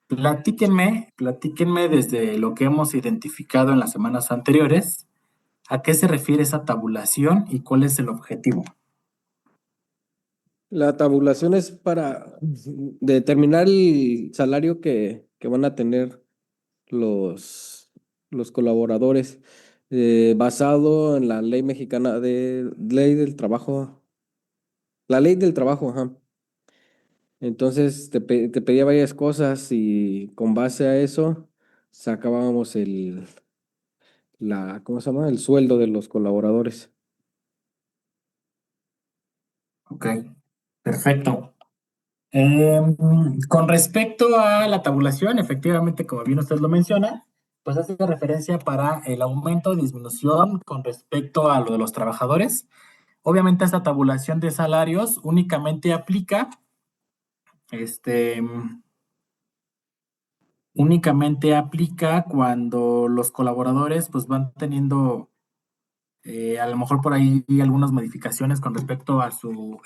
Platíquenme desde lo que hemos identificado en las semanas anteriores, ¿a qué se refiere esa tabulación y cuál es el objetivo? La tabulación es para determinar el salario que van a tener los colaboradores, basado en la ley mexicana de ley del trabajo, la ley del trabajo, ajá. Entonces te pedía varias cosas y con base a eso sacábamos ¿cómo se llama? El sueldo de los colaboradores. Ok, perfecto. Con respecto a la tabulación, efectivamente, como bien usted lo menciona, pues hace referencia para el aumento o disminución con respecto a lo de los trabajadores. Obviamente, esta tabulación de salarios este, únicamente aplica cuando los colaboradores pues van teniendo a lo mejor por ahí algunas modificaciones con respecto a su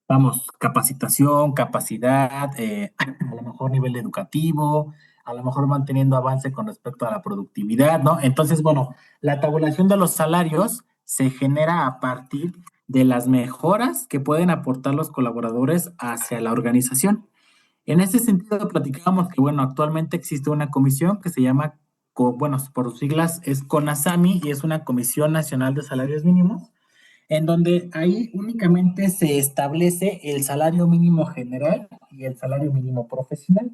vamos, capacitación, capacidad, a lo mejor nivel educativo, a lo mejor manteniendo avance con respecto a la productividad, ¿no? Entonces, bueno, la tabulación de los salarios se genera a partir de las mejoras que pueden aportar los colaboradores hacia la organización. En ese sentido, platicábamos que, bueno, actualmente existe una comisión que se llama, bueno, por sus siglas es CONASAMI y es una Comisión Nacional de Salarios Mínimos en donde ahí únicamente se establece el salario mínimo general y el salario mínimo profesional.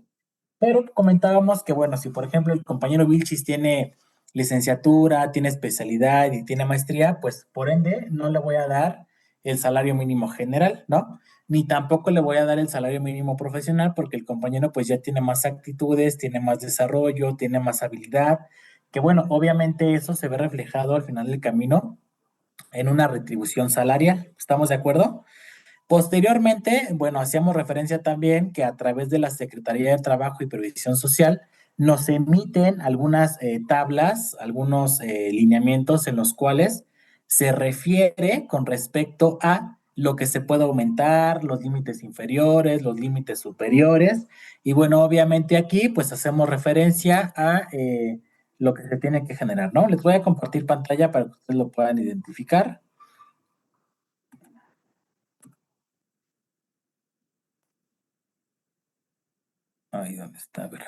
Pero comentábamos que, bueno, si por ejemplo el compañero Vilchis tiene licenciatura, tiene especialidad y tiene maestría, pues por ende no le voy a dar el salario mínimo general, ¿no? Ni tampoco le voy a dar el salario mínimo profesional porque el compañero pues ya tiene más actitudes, tiene más desarrollo, tiene más habilidad, que bueno, obviamente eso se ve reflejado al final del camino en una retribución salarial. ¿Estamos de acuerdo? Posteriormente, bueno, hacíamos referencia también que a través de la Secretaría de Trabajo y Previsión Social nos emiten algunas tablas, algunos lineamientos en los cuales se refiere con respecto a lo que se puede aumentar, los límites inferiores, los límites superiores. Y bueno, obviamente aquí pues hacemos referencia a lo que se tiene que generar, ¿no? Les voy a compartir pantalla para que ustedes lo puedan identificar. Ahí donde está, a ver.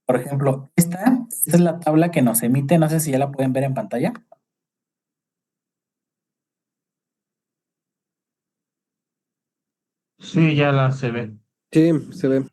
Por ejemplo, esta es la tabla que nos emite, no sé si ya la pueden ver en pantalla. Sí, ya la se ve. Sí, se ve.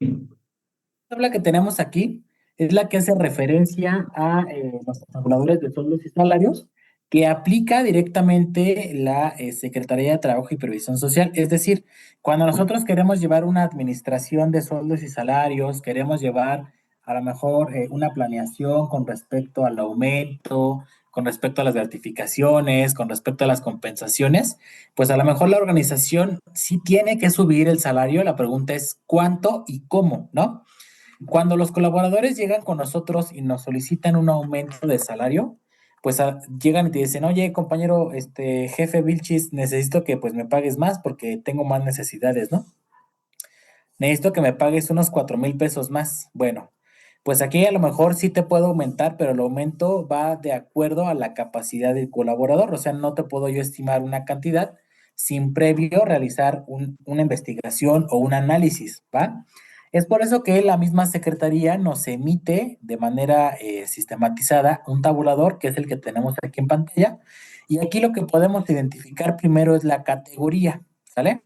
La tabla que tenemos aquí es la que hace referencia a los tabuladores de sueldos y salarios que aplica directamente la Secretaría de Trabajo y Previsión Social. Es decir, cuando nosotros queremos llevar una administración de sueldos y salarios, queremos llevar a lo mejor una planeación con respecto al aumento, con respecto a las gratificaciones, con respecto a las compensaciones, pues a lo mejor la organización sí tiene que subir el salario. La pregunta es cuánto y cómo, ¿no? Cuando los colaboradores llegan con nosotros y nos solicitan un aumento de salario, pues llegan y te dicen, oye, compañero, jefe Vilchis, necesito que pues me pagues más porque tengo más necesidades, ¿no? Necesito que me pagues unos 4,000 pesos más. Bueno, pues aquí a lo mejor sí te puedo aumentar, pero el aumento va de acuerdo a la capacidad del colaborador. O sea, no te puedo yo estimar una cantidad sin previo realizar una investigación o un análisis, ¿va? Es por eso que la misma secretaría nos emite de manera sistematizada un tabulador, que es el que tenemos aquí en pantalla. Y aquí lo que podemos identificar primero es la categoría, ¿sale?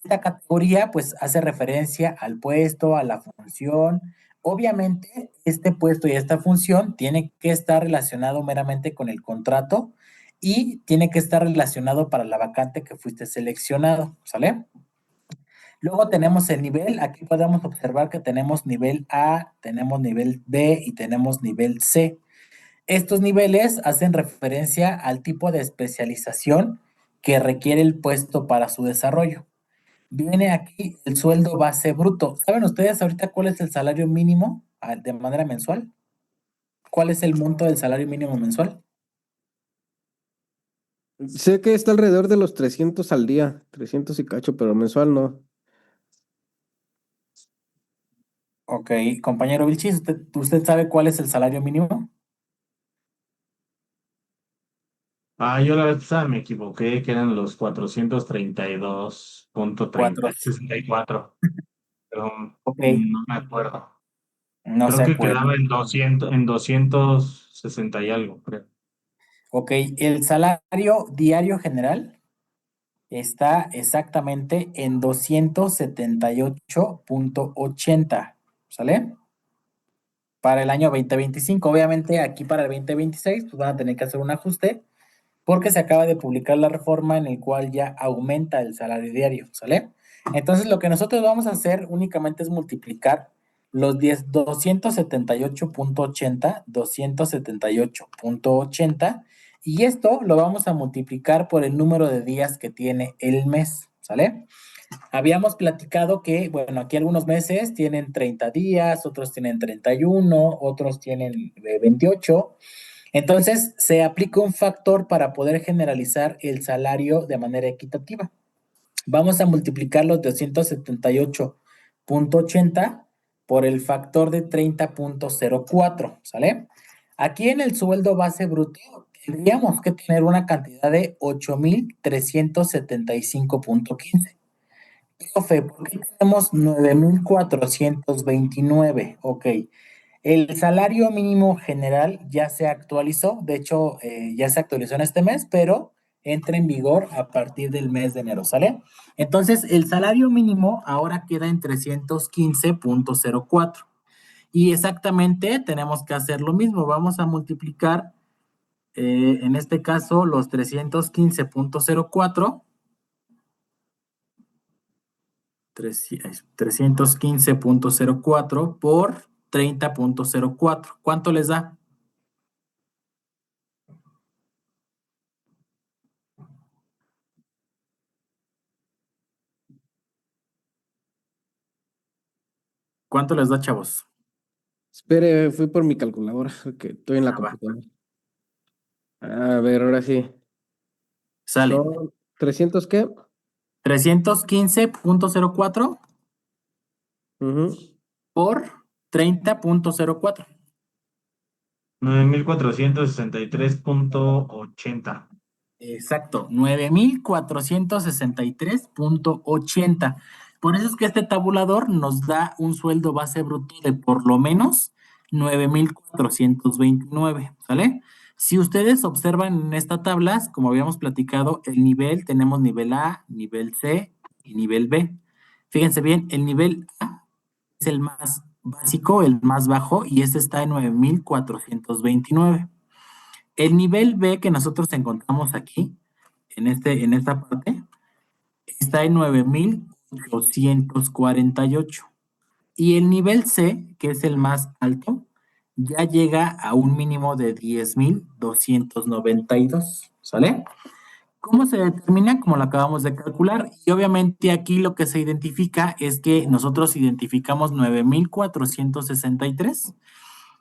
Esta categoría pues hace referencia al puesto, a la función. Obviamente, este puesto y esta función tiene que estar relacionado meramente con el contrato y tiene que estar relacionado para la vacante que fuiste seleccionado, ¿sale? Luego tenemos el nivel, aquí podemos observar que tenemos nivel A, tenemos nivel B y tenemos nivel C. Estos niveles hacen referencia al tipo de especialización que requiere el puesto para su desarrollo. Viene aquí el sueldo base bruto. ¿Saben ustedes ahorita cuál es el salario mínimo de manera mensual? ¿Cuál es el monto del salario mínimo mensual? Sé que está alrededor de los 300 al día, 300 y cacho, pero mensual no. Ok, compañero Vilchis, ¿usted sabe cuál es el salario mínimo? Yo la vez pasada me equivoqué, que eran los 432.30 Cuatro. 64, pero Ok, no me acuerdo. no Creo se que acuerda. quedaba en 260 y algo, creo. Ok, el salario diario general está exactamente en 278.80, ¿sale? Para el año 2025. Obviamente aquí para el 2026 pues van a tener que hacer un ajuste porque se acaba de publicar la reforma en el cual ya aumenta el salario diario, ¿sale? Entonces lo que nosotros vamos a hacer únicamente es multiplicar los 278.80 y esto lo vamos a multiplicar por el número de días que tiene el mes, ¿sale? Habíamos platicado que, bueno, aquí algunos meses tienen 30 días, otros tienen 31, otros tienen 28. Entonces, se aplica un factor para poder generalizar el salario de manera equitativa. Vamos a multiplicar los 278.80 por el factor de 30.04, ¿sale? Aquí en el sueldo base bruto tendríamos que tener una cantidad de 8,375.15. Profe, ¿por qué tenemos 9,429? Ok. El salario mínimo general ya se actualizó, de hecho, ya se actualizó en este mes, pero entra en vigor a partir del mes de enero, ¿sale? Entonces, el salario mínimo ahora queda en 315.04. Y exactamente tenemos que hacer lo mismo. Vamos a multiplicar, en este caso, los 315.04 315.04 por 30.04. ¿Cuánto les da? ¿Cuánto les da, chavos? Espere, fui por mi calculadora, que estoy en la Ah, va. computadora. A ver, ahora sí. Sale. ¿Son 300 qué? 315.04 Ujú. por 30.04. 9,463.80. Exacto, 9,463.80. Por eso es que este tabulador nos da un sueldo base bruto de por lo menos 9,429, ¿sale? Si ustedes observan en esta tabla, como habíamos platicado, el nivel, tenemos nivel A, nivel C y nivel B. Fíjense bien, el nivel A es el más básico, el más bajo, y este está en 9,429. El nivel B que nosotros encontramos aquí, en esta parte, está en 9,848. Y el nivel C, que es el más alto, ya llega a un mínimo de 10,292. ¿Sale? ¿Cómo se determina? Como lo acabamos de calcular. Y obviamente aquí lo que se identifica es que nosotros identificamos 9,463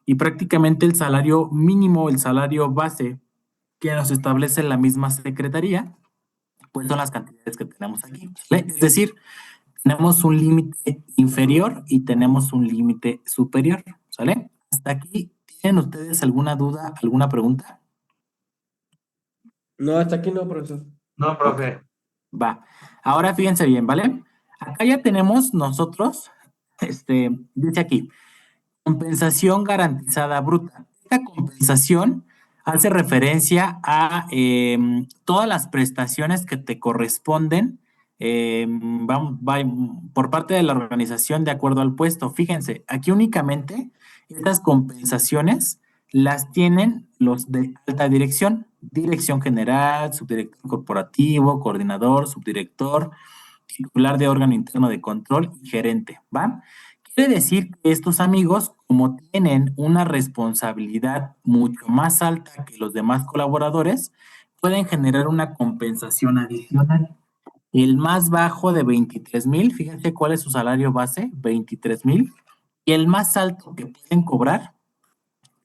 y prácticamente el salario mínimo, el salario base que nos establece la misma secretaría, pues son las cantidades que tenemos aquí, ¿vale? Es decir, tenemos un límite inferior y tenemos un límite superior, ¿sale? Hasta aquí, ¿tienen ustedes alguna duda, alguna pregunta? No, hasta aquí no, profesor. No, Ok, profe. va. Ahora fíjense bien, ¿vale? Acá ya tenemos nosotros, dice aquí, compensación garantizada bruta. Esta compensación hace referencia a todas las prestaciones que te corresponden por parte de la organización de acuerdo al puesto. Fíjense, aquí únicamente estas compensaciones las tienen los de alta dirección, dirección general, subdirector corporativo, coordinador, subdirector, titular de órgano interno de control y gerente, ¿va? Quiere decir que estos amigos, como tienen una responsabilidad mucho más alta que los demás colaboradores, pueden generar una compensación adicional. El más bajo de 23,000, fíjense cuál es su salario base, 23,000, y el más alto que pueden cobrar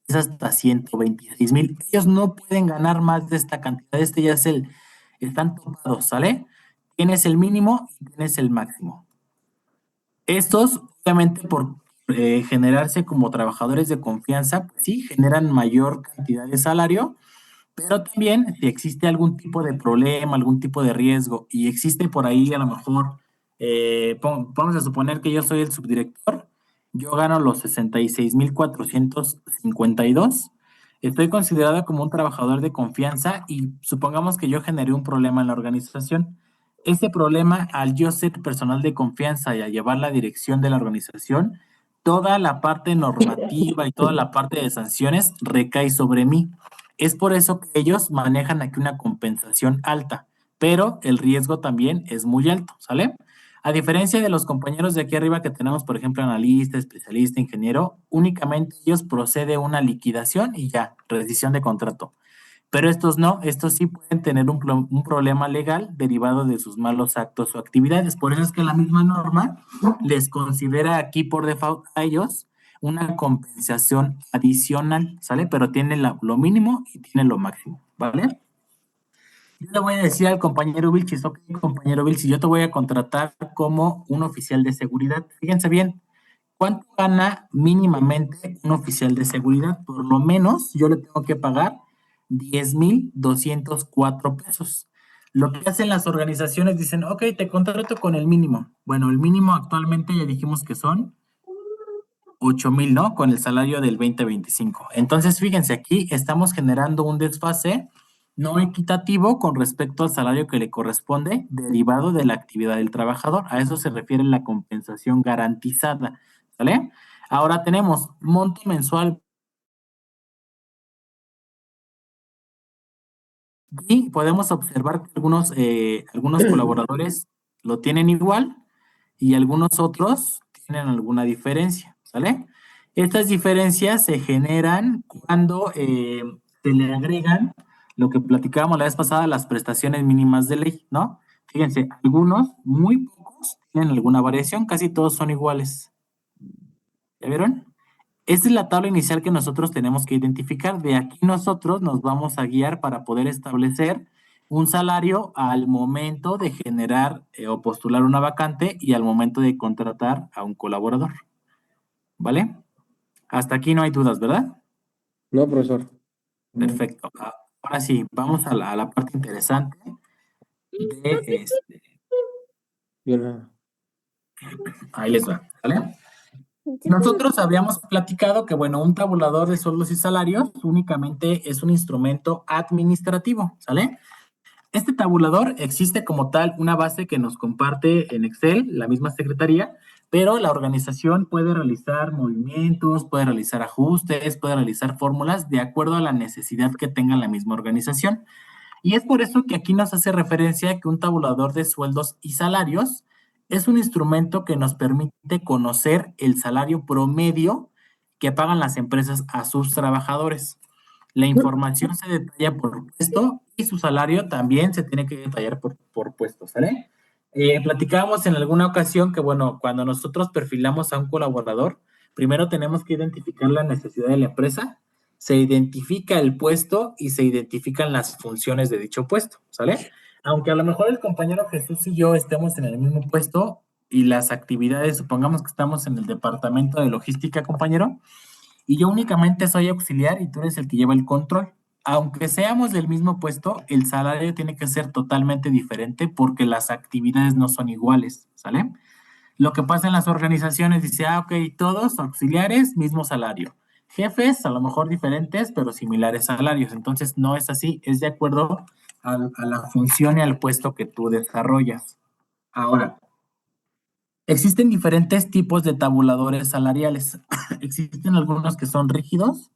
es hasta 126,000. Ellos no pueden ganar más de esta cantidad, este ya es están topados, ¿sale? Tienes el mínimo y tienes el máximo. Estos, obviamente, ¿por generarse como trabajadores de confianza, pues sí, generan mayor cantidad de salario, pero también si existe algún tipo de problema, algún tipo de riesgo y existe por ahí a lo mejor, vamos a suponer que yo soy el subdirector, yo gano los 66,452, estoy considerado como un trabajador de confianza y supongamos que yo generé un problema en la organización. Ese problema, al yo ser personal de confianza y a llevar la dirección de la organización, toda la parte normativa y toda la parte de sanciones recae sobre mí. Es por eso que ellos manejan aquí una compensación alta, pero el riesgo también es muy alto, ¿sale? A diferencia de los compañeros de aquí arriba que tenemos, por ejemplo, analista, especialista, ingeniero, únicamente ellos procede una liquidación y ya, rescisión de contrato. Pero estos no, estos sí pueden tener un problema legal derivado de sus malos actos o actividades. Por eso es que la misma norma les considera aquí por default a ellos una compensación adicional, ¿sale? Pero tiene lo mínimo y tiene lo máximo, ¿vale? Yo le voy a decir al compañero Vilchis, ok, compañero Vilchis, yo te voy a contratar como un oficial de seguridad. Fíjense bien, ¿cuánto gana mínimamente un oficial de seguridad? Por lo menos yo le tengo que pagar 10,204 pesos. Lo que hacen las organizaciones dicen, ok, te contrato con el mínimo. Bueno, el mínimo actualmente ya dijimos que son 8,000, ¿no? Con el salario del 2025. Entonces, fíjense, aquí estamos generando un desfase no equitativo con respecto al salario que le corresponde derivado de la actividad del trabajador. A eso se refiere la compensación garantizada, ¿vale? Ahora tenemos monto mensual y podemos observar que algunos colaboradores lo tienen igual y algunos otros tienen alguna diferencia, ¿sale? Estas diferencias se generan cuando se le agregan lo que platicábamos la vez pasada, las prestaciones mínimas de ley, ¿no? Fíjense, algunos, muy pocos, tienen alguna variación, casi todos son iguales. ¿Ya vieron? Esta es la tabla inicial que nosotros tenemos que identificar. De aquí nosotros nos vamos a guiar para poder establecer un salario al momento de generar o postular una vacante y al momento de contratar a un colaborador. ¿Vale? Hasta aquí no hay dudas, ¿verdad? No, profesor. Perfecto. Ahora sí, vamos a la parte interesante de Bien. ahí les va, ¿vale? Nosotros habíamos platicado que, bueno, un tabulador de sueldos y salarios únicamente es un instrumento administrativo, ¿sale? Este tabulador existe como tal una base que nos comparte en Excel, la misma secretaría, pero la organización puede realizar movimientos, puede realizar ajustes, puede realizar fórmulas de acuerdo a la necesidad que tenga la misma organización. Y es por eso que aquí nos hace referencia a que un tabulador de sueldos y salarios es un instrumento que nos permite conocer el salario promedio que pagan las empresas a sus trabajadores. La información se detalla por puesto y su salario también se tiene que detallar por puesto, ¿sale? Platicábamos en alguna ocasión que, bueno, cuando nosotros perfilamos a un colaborador, primero tenemos que identificar la necesidad de la empresa, se identifica el puesto y se identifican las funciones de dicho puesto, ¿sale? Aunque a lo mejor el compañero Jesús y yo estemos en el mismo puesto y las actividades, supongamos que estamos en el departamento de logística, compañero, y yo únicamente soy auxiliar y tú eres el que lleva el control. Aunque seamos del mismo puesto, el salario tiene que ser totalmente diferente porque las actividades no son iguales, ¿sale? Lo que pasa en las organizaciones dice, ok, todos auxiliares, mismo salario. Jefes, a lo mejor diferentes, pero similares salarios. Entonces, no es así, es de acuerdo a la función y al puesto que tú desarrollas. Ahora, existen diferentes tipos de tabuladores salariales. Existen algunos que son rígidos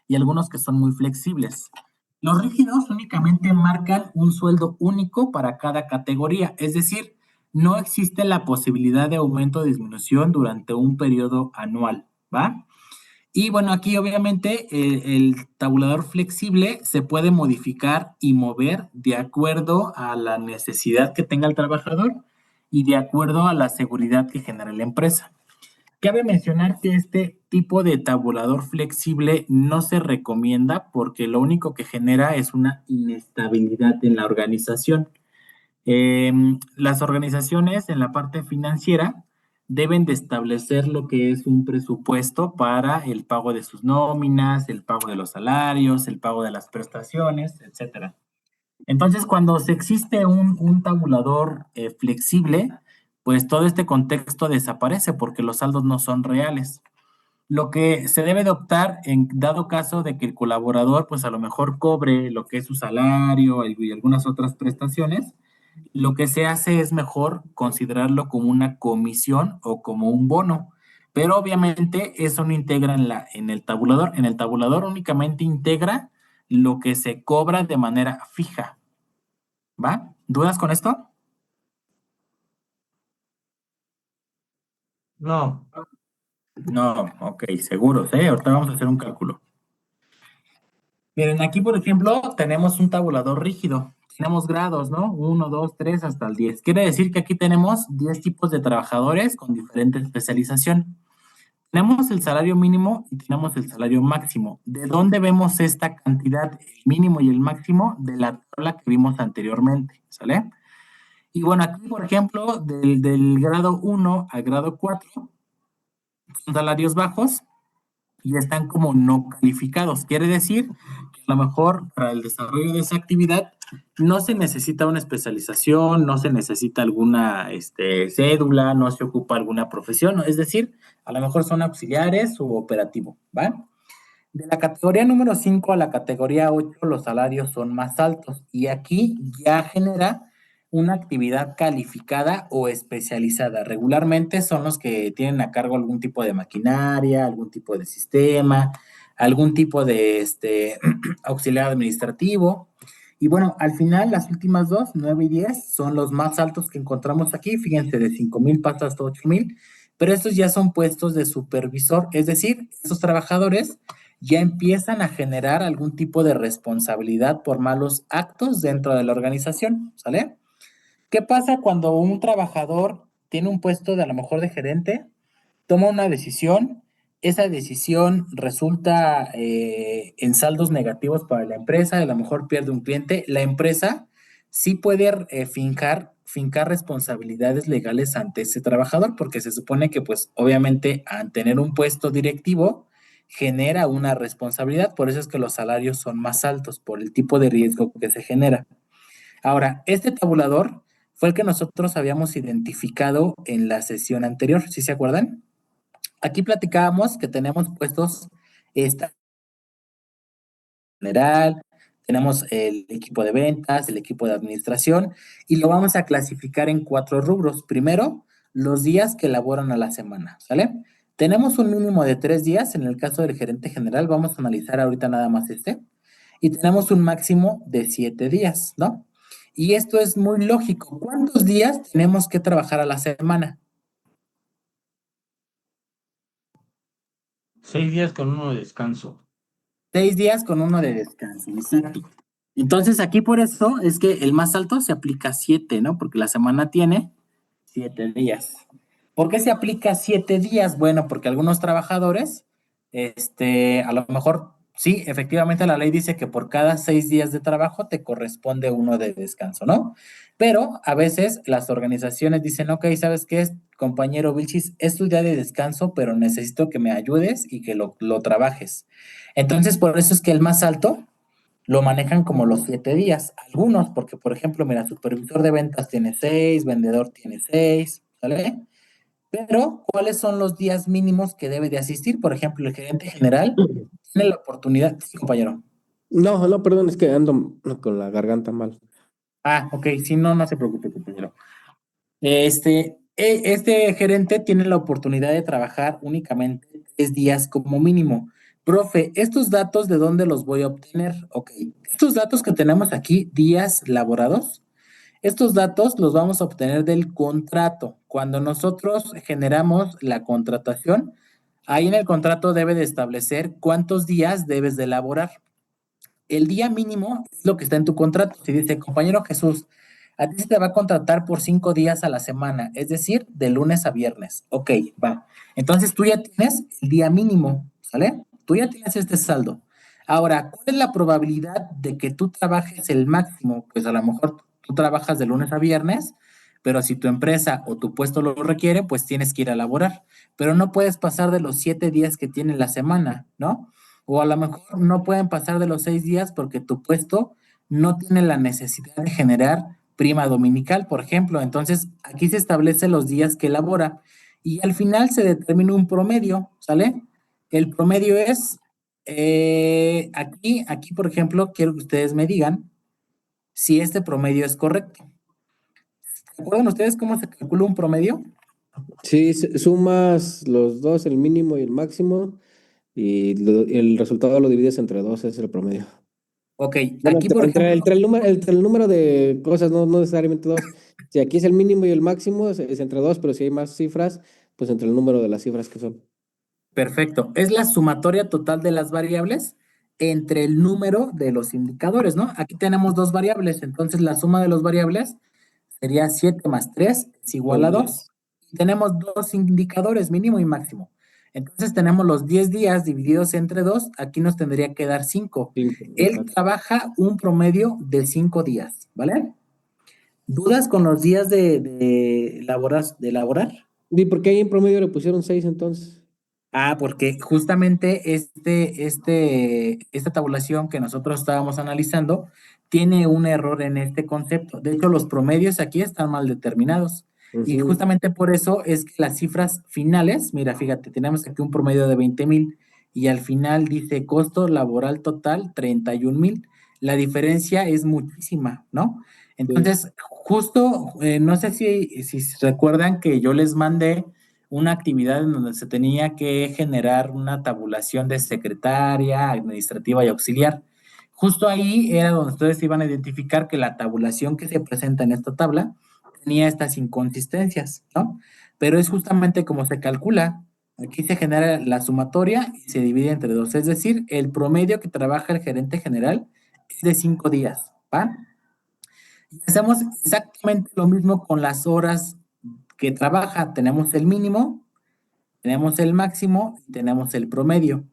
y algunos que son muy flexibles. Los rígidos únicamente marcan un sueldo único para cada categoría, es decir, no existe la posibilidad de aumento o disminución durante un periodo anual, ¿va? Y bueno, aquí obviamente el tabulador flexible se puede modificar y mover de acuerdo a la necesidad que tenga el trabajador y de acuerdo a la seguridad que genera la empresa. Cabe mencionar que este tipo de tabulador flexible no se recomienda porque lo único que genera es una inestabilidad en la organización. Las organizaciones en la parte financiera deben de establecer lo que es un presupuesto para el pago de sus nóminas, el pago de los salarios, el pago de las prestaciones, etcétera. Entonces, cuando se existe un tabulador flexible, pues todo este contexto desaparece porque los saldos no son reales. Lo que se debe de optar en dado caso de que el colaborador, pues a lo mejor cobre lo que es su salario y algunas otras prestaciones, lo que se hace es mejor considerarlo como una comisión o como un bono. Pero obviamente eso no integra en el tabulador. En el tabulador únicamente integra lo que se cobra de manera fija. ¿Va? ¿Dudas con esto? No, No, ok, seguros, ¿eh? Ahorita vamos a hacer un cálculo. Miren, aquí, por ejemplo, tenemos un tabulador rígido. Tenemos grados, ¿no? Uno, 2, 3, hasta el 10. Quiere decir que aquí tenemos 10 tipos de trabajadores con diferente especialización. Tenemos el salario mínimo y tenemos el salario máximo. ¿De dónde vemos esta cantidad, el mínimo y el máximo? De la tabla que vimos anteriormente, ¿sale? Y bueno, aquí, por ejemplo, del grado 1 al grado 4 son salarios bajos y están como no calificados. Quiere decir que a lo mejor para el desarrollo de esa actividad no se necesita una especialización, no se necesita alguna cédula, no se ocupa alguna profesión, es decir, a lo mejor son auxiliares o operativo, ¿va? De la categoría número 5 a la categoría 8 los salarios son más altos y aquí ya genera una actividad calificada o especializada. Regularmente son los que tienen a cargo algún tipo de maquinaria, algún tipo de sistema, algún tipo de auxiliar administrativo. Y bueno, al final las últimas dos, 9 y 10, son los más altos que encontramos aquí. Fíjense, de 5,000 pasa hasta 8,000, pero estos ya son puestos de supervisor, es decir, esos trabajadores ya empiezan a generar algún tipo de responsabilidad por malos actos dentro de la organización, ¿sale? ¿Qué pasa cuando un trabajador tiene un puesto de a lo mejor de gerente, toma una decisión, esa decisión resulta en saldos negativos para la empresa, a lo mejor pierde un cliente, la empresa sí puede fincar responsabilidades legales ante ese trabajador, porque se supone que pues obviamente al tener un puesto directivo genera una responsabilidad, por eso es que los salarios son más altos, por el tipo de riesgo que se genera. Ahora, este tabulador fue el que nosotros habíamos identificado en la sesión anterior, ¿sí se acuerdan? Aquí platicábamos que tenemos puestos esta general, tenemos el equipo de ventas, el equipo de administración y lo vamos a clasificar en 4 rubros. Primero, los días que elaboran a la semana, ¿sale? Tenemos un mínimo de 3 días, en el caso del gerente general, vamos a analizar ahorita nada más y tenemos un máximo de 7 días, ¿no? Y esto es muy lógico. ¿Cuántos días tenemos que trabajar a la semana? 6 días con uno de descanso. 6 días con uno de descanso, exacto. Entonces aquí por eso es que el más alto se aplica 7, ¿no? Porque la semana tiene 7 días. ¿Por qué se aplica 7 días? Bueno, porque algunos trabajadores, a lo mejor, sí, efectivamente la ley dice que por cada 6 días de trabajo te corresponde uno de descanso, ¿no? Pero a veces las organizaciones dicen, ok, ¿sabes qué es, compañero Vilchis? Es tu día de descanso, pero necesito que me ayudes y que lo trabajes. Entonces, por eso es que el más alto lo manejan como los 7 días. Algunos, porque por ejemplo, mira, supervisor de ventas tiene 6, vendedor tiene 6, ¿sale? Pero, ¿cuáles son los días mínimos que debe de asistir? Por ejemplo, el gerente general tiene la oportunidad, sí, compañero. No, no, perdón, es que ando con la garganta mal. Ah, ok, sí, no, no se preocupe, compañero. Este gerente tiene la oportunidad de trabajar únicamente 3 días como mínimo. Profe, ¿estos datos de dónde los voy a obtener? Ok, estos datos que tenemos aquí, días laborados, estos datos los vamos a obtener del contrato. Cuando nosotros generamos la contratación, ahí en el contrato debe de establecer cuántos días debes de elaborar. El día mínimo es lo que está en tu contrato. Si dice, compañero Jesús, a ti se te va a contratar por 5 días a la semana, es decir, de lunes a viernes. Ok, va. Entonces tú ya tienes el día mínimo, ¿sale? Tú ya tienes este saldo. Ahora, ¿cuál es la probabilidad de que tú trabajes el máximo? Pues a lo mejor tú trabajas de lunes a viernes, pero si tu empresa o tu puesto lo requiere, pues tienes que ir a laborar, pero no puedes pasar de los 7 días que tiene la semana, ¿no? O a lo mejor no pueden pasar de los 6 días porque tu puesto no tiene la necesidad de generar prima dominical, por ejemplo. Entonces, aquí se establece los días que elabora y al final se determina un promedio, ¿sale? El promedio es, aquí, por ejemplo, quiero que ustedes me digan si este promedio es correcto. ¿Se acuerdan ustedes cómo se calcula un promedio? Sí, sumas los dos, el mínimo y el máximo, y el resultado lo divides entre dos, ese es el promedio. Ok, Bueno, aquí, por ejemplo, entre el número de cosas, no necesariamente dos. Si aquí es el mínimo y el máximo, es entre dos, pero si hay más cifras, pues entre el número de las cifras que son. perfecto, es la sumatoria total de las variables entre el número de los indicadores, ¿no? Aquí tenemos dos variables, entonces la suma de las variables sería 7 más 3 es igual Son a 10. 2. Y tenemos dos indicadores, mínimo y máximo. Entonces tenemos los 10 días divididos entre 2, aquí nos tendría que dar 5. Cinco, Él exacto. trabaja un promedio de 5 días, ¿vale? ¿Dudas con los días de laborar? ¿Y por qué ahí en promedio le pusieron 6 entonces? Ah, porque justamente esta tabulación que nosotros estábamos analizando tiene un error en este concepto. De hecho, los promedios aquí están mal determinados. Y Ujú. justamente por eso es que las cifras finales, mira, fíjate, tenemos aquí un promedio de 20,000 y al final dice costo laboral total 31,000. La diferencia es muchísima, ¿no? Sí. Entonces, justo, no sé si recuerdan que yo les mandé una actividad en donde se tenía que generar una tabulación de secretaria, administrativa y auxiliar. Justo ahí era donde ustedes iban a identificar que la tabulación que se presenta en esta tabla tenía estas inconsistencias, ¿no? Pero es justamente como se calcula. Aquí se genera la sumatoria y se divide entre dos, es decir, el promedio que trabaja el gerente general es de 5 días, ¿va? Y hacemos exactamente lo mismo con las horas que trabaja. Tenemos el mínimo, tenemos el máximo y tenemos el promedio.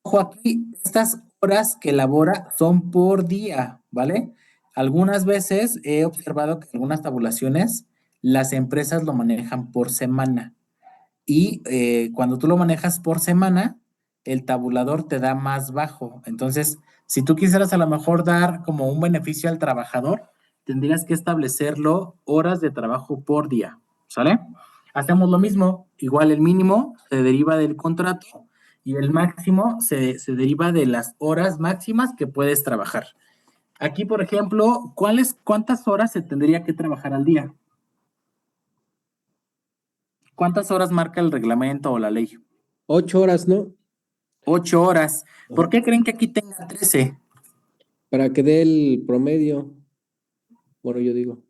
Ojo aquí, estas horas que elabora son por día, ¿vale? Algunas veces he observado que algunas tabulaciones las empresas lo manejan por semana y cuando tú lo manejas por semana, el tabulador te da más bajo. Entonces, si tú quisieras a lo mejor dar como un beneficio al trabajador, tendrías que establecerlo horas de trabajo por día, ¿sale? Hacemos lo mismo, igual el mínimo se deriva del contrato y el máximo se deriva de las horas máximas que puedes trabajar. Aquí, por ejemplo, ¿cuántas horas se tendría que trabajar al día? ¿Cuántas horas marca el reglamento o la ley? 8 horas, ¿no? 8 horas. Ajá. ¿Por qué creen que aquí tenga 13? Para que dé el promedio, bueno, yo digo.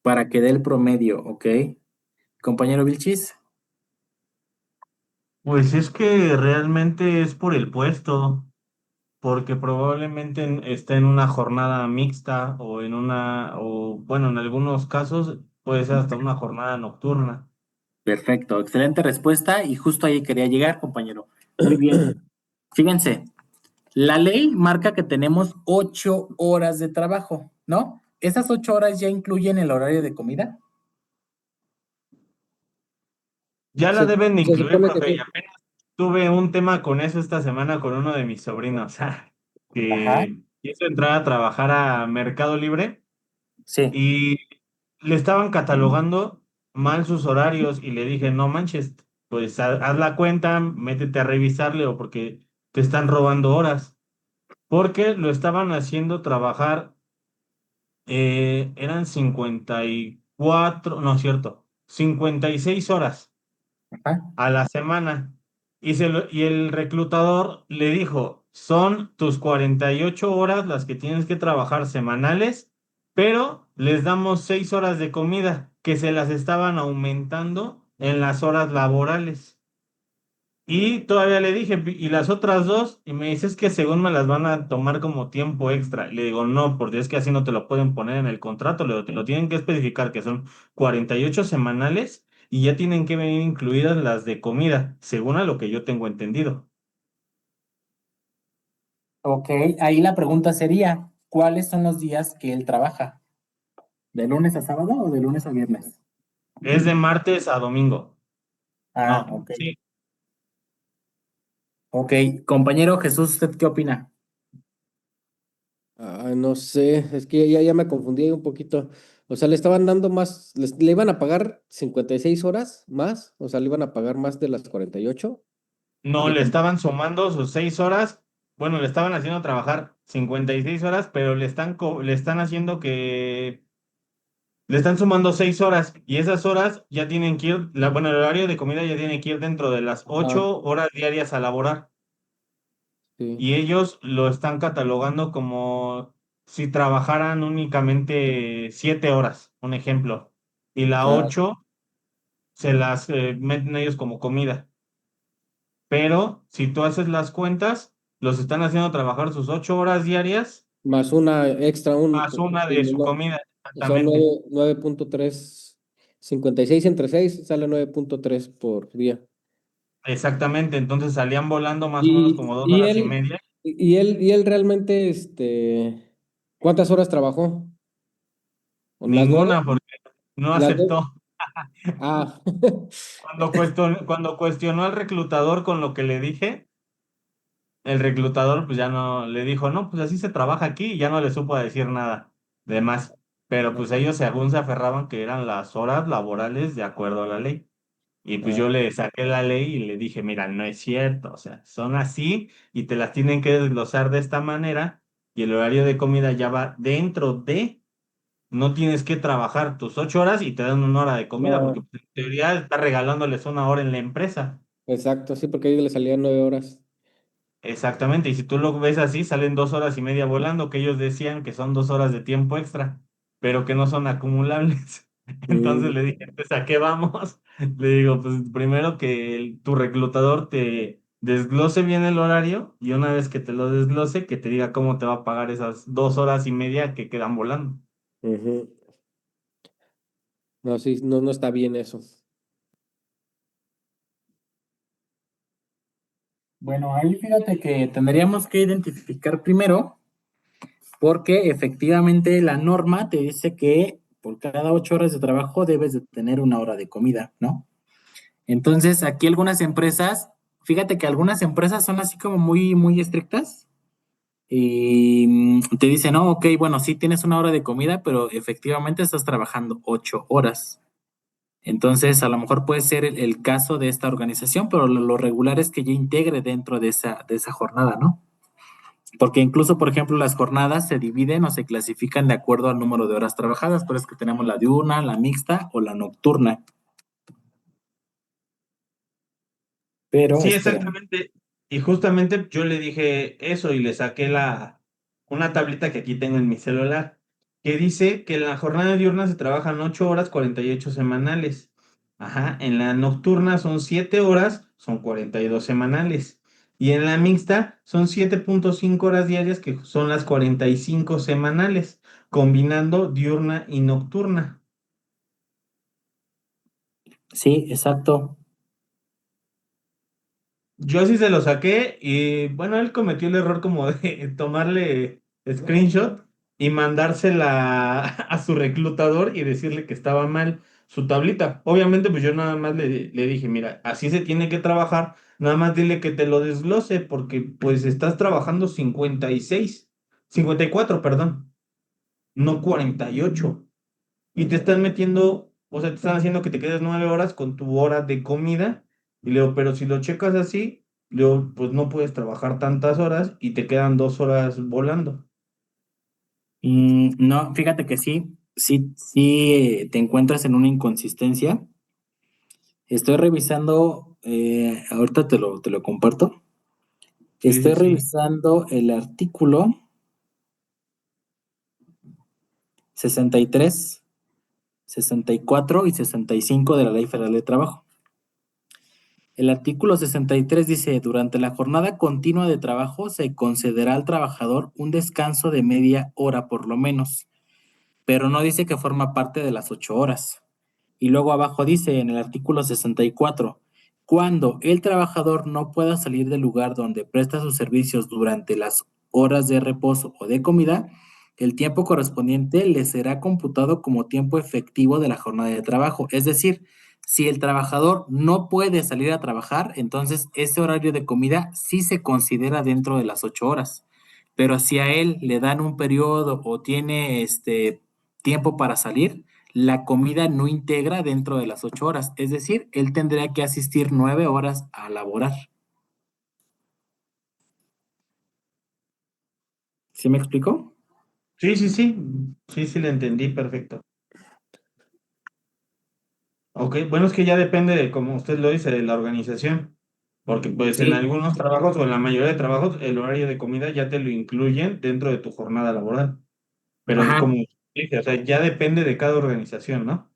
Para que dé el promedio, ¿ok? Compañero Vilchis. Pues es que realmente es por el puesto, porque probablemente está en una jornada mixta o o bueno, en algunos casos puede ser hasta una jornada nocturna. Perfecto, excelente respuesta y justo ahí quería llegar, compañero. Muy bien. Fíjense, la ley marca que tenemos 8 horas de trabajo, ¿no? ¿Esas 8 horas ya incluyen el horario de comida? Ya la Se, deben de se incluir, supone que profe, y sí. apenas tuve un tema con eso esta semana con uno de mis sobrinos, Ajá, que quiso entrar a trabajar a Mercado Libre sí. y le estaban catalogando mal sus horarios y le dije, no manches, pues haz la cuenta, métete a revisarle o porque te están robando horas, porque lo estaban haciendo trabajar, eran 54 no es cierto, 56 horas Ajá. a la semana. Y el reclutador le dijo, son tus 48 horas las que tienes que trabajar semanales, pero les damos 6 horas de comida que se las estaban aumentando en las horas laborales. Y todavía le dije, ¿y las otras dos? Y me dice, es que según me las van a tomar como tiempo extra. Y le digo, no, porque es que así no te lo pueden poner en el contrato, te lo tienen que especificar, que son 48 semanales y ya tienen que venir incluidas las de comida, según a lo que yo tengo entendido. Ok, ahí la pregunta sería, cuáles son los días que él trabaja. ¿De lunes a sábado o de lunes a viernes? Es de martes a domingo. Ah, No, ok. sí. Ok, compañero Jesús, ¿usted qué opina? No sé, es que ya me confundí ahí un poquito. O sea, le estaban dando más, le iban a pagar 56 horas más, o sea, le iban a pagar más de las 48. No, De le com- estaban sumando sus 6 horas. Bueno, le estaban haciendo trabajar 56 horas, pero le están haciendo que le están sumando 6 horas y esas horas ya tienen que ir, bueno, el horario de comida ya tiene que ir dentro de las Ah, 8 horas diarias a laborar sí, y ellos lo están catalogando como si trabajaran únicamente 7 horas, un ejemplo, y la ah, 8 se las meten ellos como comida. Pero si tú haces las cuentas, los están haciendo trabajar sus 8 horas diarias más una extra, más una de su comida, son exactamente. 9.3, 56 entre 6 sale 9.3 por día. Exactamente, entonces salían volando más o menos Y, como dos y horas y él, media. y él realmente, ¿cuántas horas trabajó? ¿Con las 9? Ninguna, porque no ¿Las 2? aceptó. Ah, Cuando cuestionó al reclutador con lo que le dije, el reclutador pues ya no le dijo, no, pues así se trabaja aquí y ya no le supo decir nada de más. Pero pues ellos según se aferraban que eran las horas laborales de acuerdo a la ley. Y pues ah, yo le saqué la ley y le dije, mira, no es cierto, o sea, son así y te las tienen que desglosar de esta manera y el horario de comida ya va dentro de, no tienes que trabajar tus 8 horas y te dan una hora de comida porque no, pues, en teoría está regalándoles una hora en la empresa. exacto, sí, porque a ellos le salían 9 horas. Exactamente, y si tú lo ves así, salen 2 horas y media volando, que ellos decían que son 2 horas de tiempo extra, pero que no son acumulables. Entonces Mm, le dije, pues, ¿a qué vamos? Le digo, pues primero que tu reclutador te desglose bien el horario y una vez que te lo desglose, que te diga cómo te va a pagar esas 2 horas y media que quedan volando. ujú. No, sí, no, no está bien eso. Bueno, ahí fíjate que tendríamos que identificar primero, porque efectivamente la norma te dice que por cada 8 horas de trabajo debes de tener una hora de comida, ¿no? Entonces, aquí algunas empresas, fíjate que algunas empresas son así como muy, muy estrictas y te dicen, no, ok, bueno, sí tienes una hora de comida, pero efectivamente estás trabajando 8 horas. Entonces, a lo mejor puede ser el caso de esta organización, pero lo regular es que ya integre dentro de esa jornada, ¿no? Porque incluso, por ejemplo, las jornadas se dividen o se clasifican de acuerdo al número de horas trabajadas, por eso es que tenemos la diurna, la mixta o la nocturna. Pero, Sí, espérame. exactamente. Y justamente yo le dije eso y le saqué una tablita que aquí tengo en mi celular, que dice que en la jornada diurna se trabajan 8 horas 48 semanales. Ajá, en la nocturna son 7 horas, son 42 semanales. Y en la mixta son 7.5 horas diarias, que son las 45 semanales, combinando diurna y nocturna. Sí, exacto. Yo sí se lo saqué y bueno, él cometió el error como de tomarle screenshot y mandársela a su reclutador y decirle que estaba mal su tablita. Obviamente, pues yo nada más le dije, mira, así se tiene que trabajar, nada más dile que te lo desglose porque pues estás trabajando 54, perdón, no 48. Y te están metiendo, o sea, te están haciendo que te quedes 9 horas con tu hora de comida. Y le digo, pero si lo checas así, le digo, pues no puedes trabajar tantas horas y te quedan 2 horas volando. No, fíjate que sí, sí, sí, te encuentras en una inconsistencia. Estoy revisando, ahorita te lo comparto. Sí, sí, Estoy sí. revisando el artículo 63, 64 y 65 de la Ley Federal de Trabajo. El artículo 63 dice, durante la jornada continua de trabajo se concederá al trabajador un descanso de media hora por lo menos, pero no dice que forma parte de las 8 horas. Y luego abajo dice en el artículo 64, cuando el trabajador no pueda salir del lugar donde presta sus servicios durante las horas de reposo o de comida, el tiempo correspondiente le será computado como tiempo efectivo de la jornada de trabajo. Es decir, si el trabajador no puede salir a trabajar, entonces ese horario de comida sí se considera dentro de las 8 horas. Pero si a él le dan un periodo o tiene tiempo para salir, la comida no integra dentro de las 8 horas. Es decir, él tendría que asistir 9 horas a laborar. ¿Sí me explico? Sí, sí, sí. Sí, sí, le entendí perfecto. Ok, bueno, es que ya depende de, como usted lo dice, de la organización. Porque pues en Sí. algunos trabajos o en la mayoría de trabajos el horario de comida ya te lo incluyen dentro de tu jornada laboral. Pero Ajá. como dije, o sea, ya depende de cada organización, ¿no?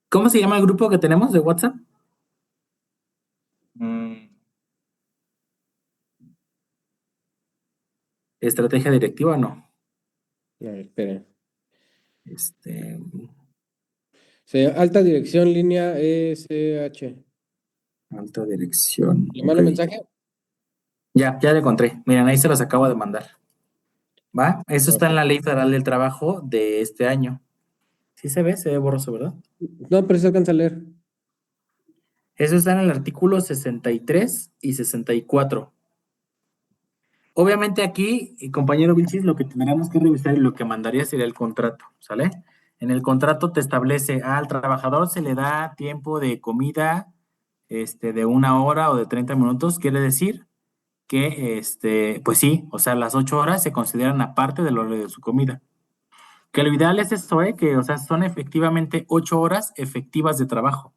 ¿Cómo se llama el grupo que tenemos de WhatsApp? Mm, ¿Estrategia directiva? No. A ver, espere. Este, Alta dirección, línea SH. alta dirección. ¿Le Ok. mando mensaje? Ya le encontré. Miren, ahí se los acabo de mandar. ¿Va? Eso está en Ok. la Ley Federal del Trabajo de este año. Sí se ve borroso, ¿verdad? No, pero se alcanza a leer. Eso está en el artículo 63 y 64. Obviamente aquí, compañero Vilchis, lo que tendríamos que revisar y lo que mandaría sería el contrato, ¿sale? En el contrato te establece, al trabajador se le da tiempo de comida, de 1 hora o de 30 minutos, quiere decir que, pues sí, o sea, las 8 horas se consideran aparte del horario de su comida. Que lo ideal es eso, que, o sea, son efectivamente 8 horas efectivas de trabajo,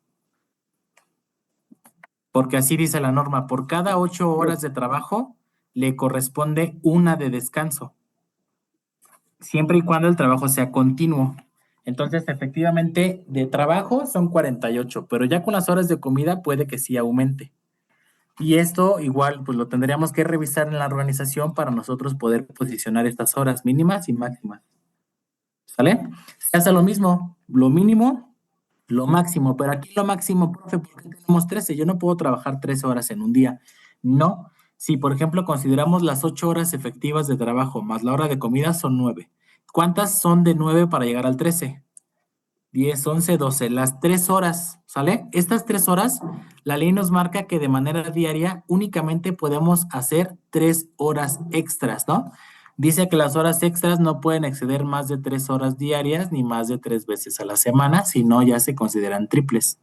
porque así dice la norma, por cada 8 horas de trabajo le corresponde una de descanso, siempre y cuando el trabajo sea continuo. Entonces, efectivamente, de trabajo son 48, pero ya con las horas de comida puede que sí aumente. Y esto igual, pues lo tendríamos que revisar en la organización para nosotros poder posicionar estas horas mínimas y máximas. ¿Sale? Se hace lo mismo, lo mínimo, lo máximo, pero aquí lo máximo, profe, ¿por qué tenemos 13? Yo no puedo trabajar 13 horas en un día. No. Si, por ejemplo, consideramos las 8 horas efectivas de trabajo más la hora de comida, son 9. ¿Cuántas son de 9 para llegar al 13? 10, 11, 12, las 3 horas, ¿sale? Estas 3 horas, la ley nos marca que de manera diaria únicamente podemos hacer 3 horas extras, ¿no? Dice que las horas extras no pueden exceder más de 3 horas diarias ni más de 3 veces a la semana, si no ya se consideran triples.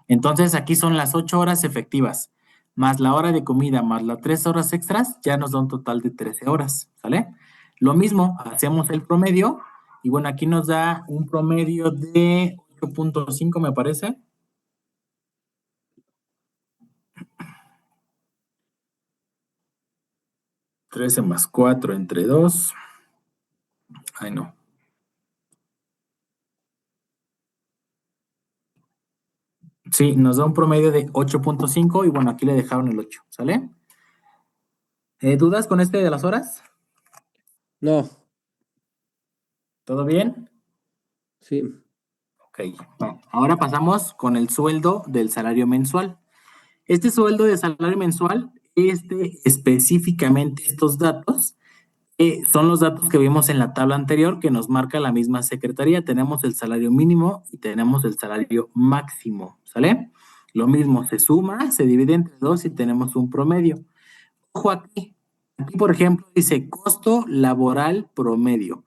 Entonces aquí son las 8 horas efectivas, más la hora de comida, más las 3 horas extras, ya nos da un total de 13 horas, ¿sale? Lo mismo, hacemos el promedio y bueno, aquí nos da un promedio de 8.5 me parece. Trece más 4 entre 2. Ay, no. Sí, nos da un promedio de 8.5 y bueno, aquí le dejaron el 8, ¿sale? ¿Dudas con este de las horas? No, ¿Todo bien? sí. Ok. Bueno, ahora pasamos con el sueldo del salario mensual. Este sueldo de salario mensual, específicamente estos datos, son los datos que vimos en la tabla anterior que nos marca la misma secretaría. Tenemos el salario mínimo y tenemos el salario máximo, ¿sale? Lo mismo, se suma, se divide entre dos y tenemos un promedio. Ojo aquí, aquí por ejemplo dice costo laboral promedio,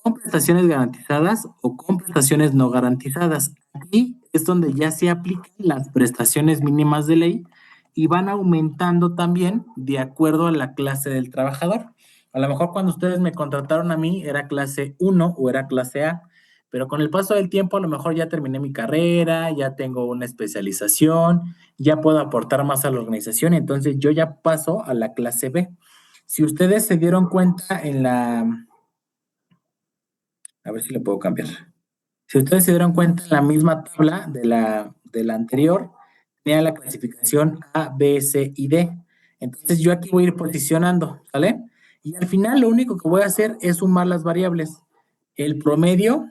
con prestaciones garantizadas o con prestaciones no garantizadas. Aquí es donde ya se aplican las prestaciones mínimas de ley y van aumentando también de acuerdo a la clase del trabajador. A lo mejor cuando ustedes me contrataron a mí era clase 1 o era clase A, pero con el paso del tiempo a lo mejor ya terminé mi carrera, ya tengo una especialización, ya puedo aportar más a la organización, entonces yo ya paso a la clase B. Si ustedes se dieron cuenta en a ver si le puedo cambiar. Si ustedes se dieron cuenta, en la misma tabla de la anterior, tenía la clasificación A, B, C y D. Entonces yo aquí voy a ir posicionando, ¿sale? Y al final lo único que voy a hacer es sumar las variables. El promedio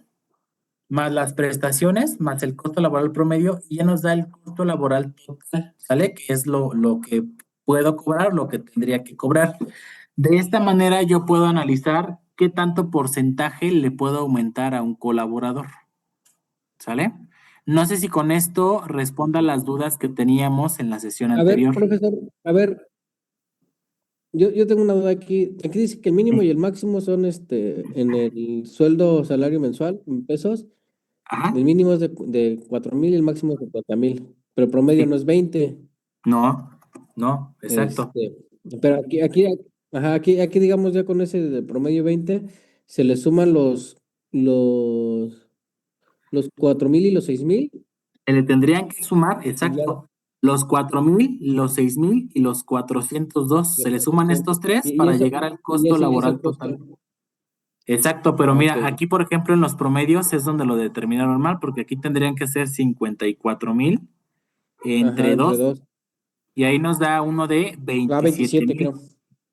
más las prestaciones, más el costo laboral promedio, y ya nos da el costo laboral total, ¿sale? Que es lo que puedo cobrar, lo que tendría que cobrar. De esta manera yo puedo analizar qué tanto porcentaje le puedo aumentar a un colaborador. ¿Sale? No sé si con esto responda a las dudas que teníamos en la sesión A ver, anterior. profesor, a ver, yo tengo una duda aquí. Aquí dice que el mínimo y el máximo son en el sueldo salario mensual, en pesos. Ajá, El mínimo es de 4,000 y el máximo es de 50,000, pero el promedio sí. no es 20. No, no, exacto. Este, pero aquí digamos ya con ese de promedio 20, se le suman los, los 4,000 y los 6,000 Se le tendrían que sumar, y ya exacto, los 4,000, los 6,000 y los 402. Se los le suman 400. estos tres Y para eso, llegar al y costo ese es el laboral costo. total. Exacto, pero Ah, ok. mira, aquí por ejemplo en los promedios es donde lo determinaron mal, porque aquí tendrían que ser 54,000 Ajá, entre entre 2 dos. y ahí nos da uno de Va 27, 27,000. creo.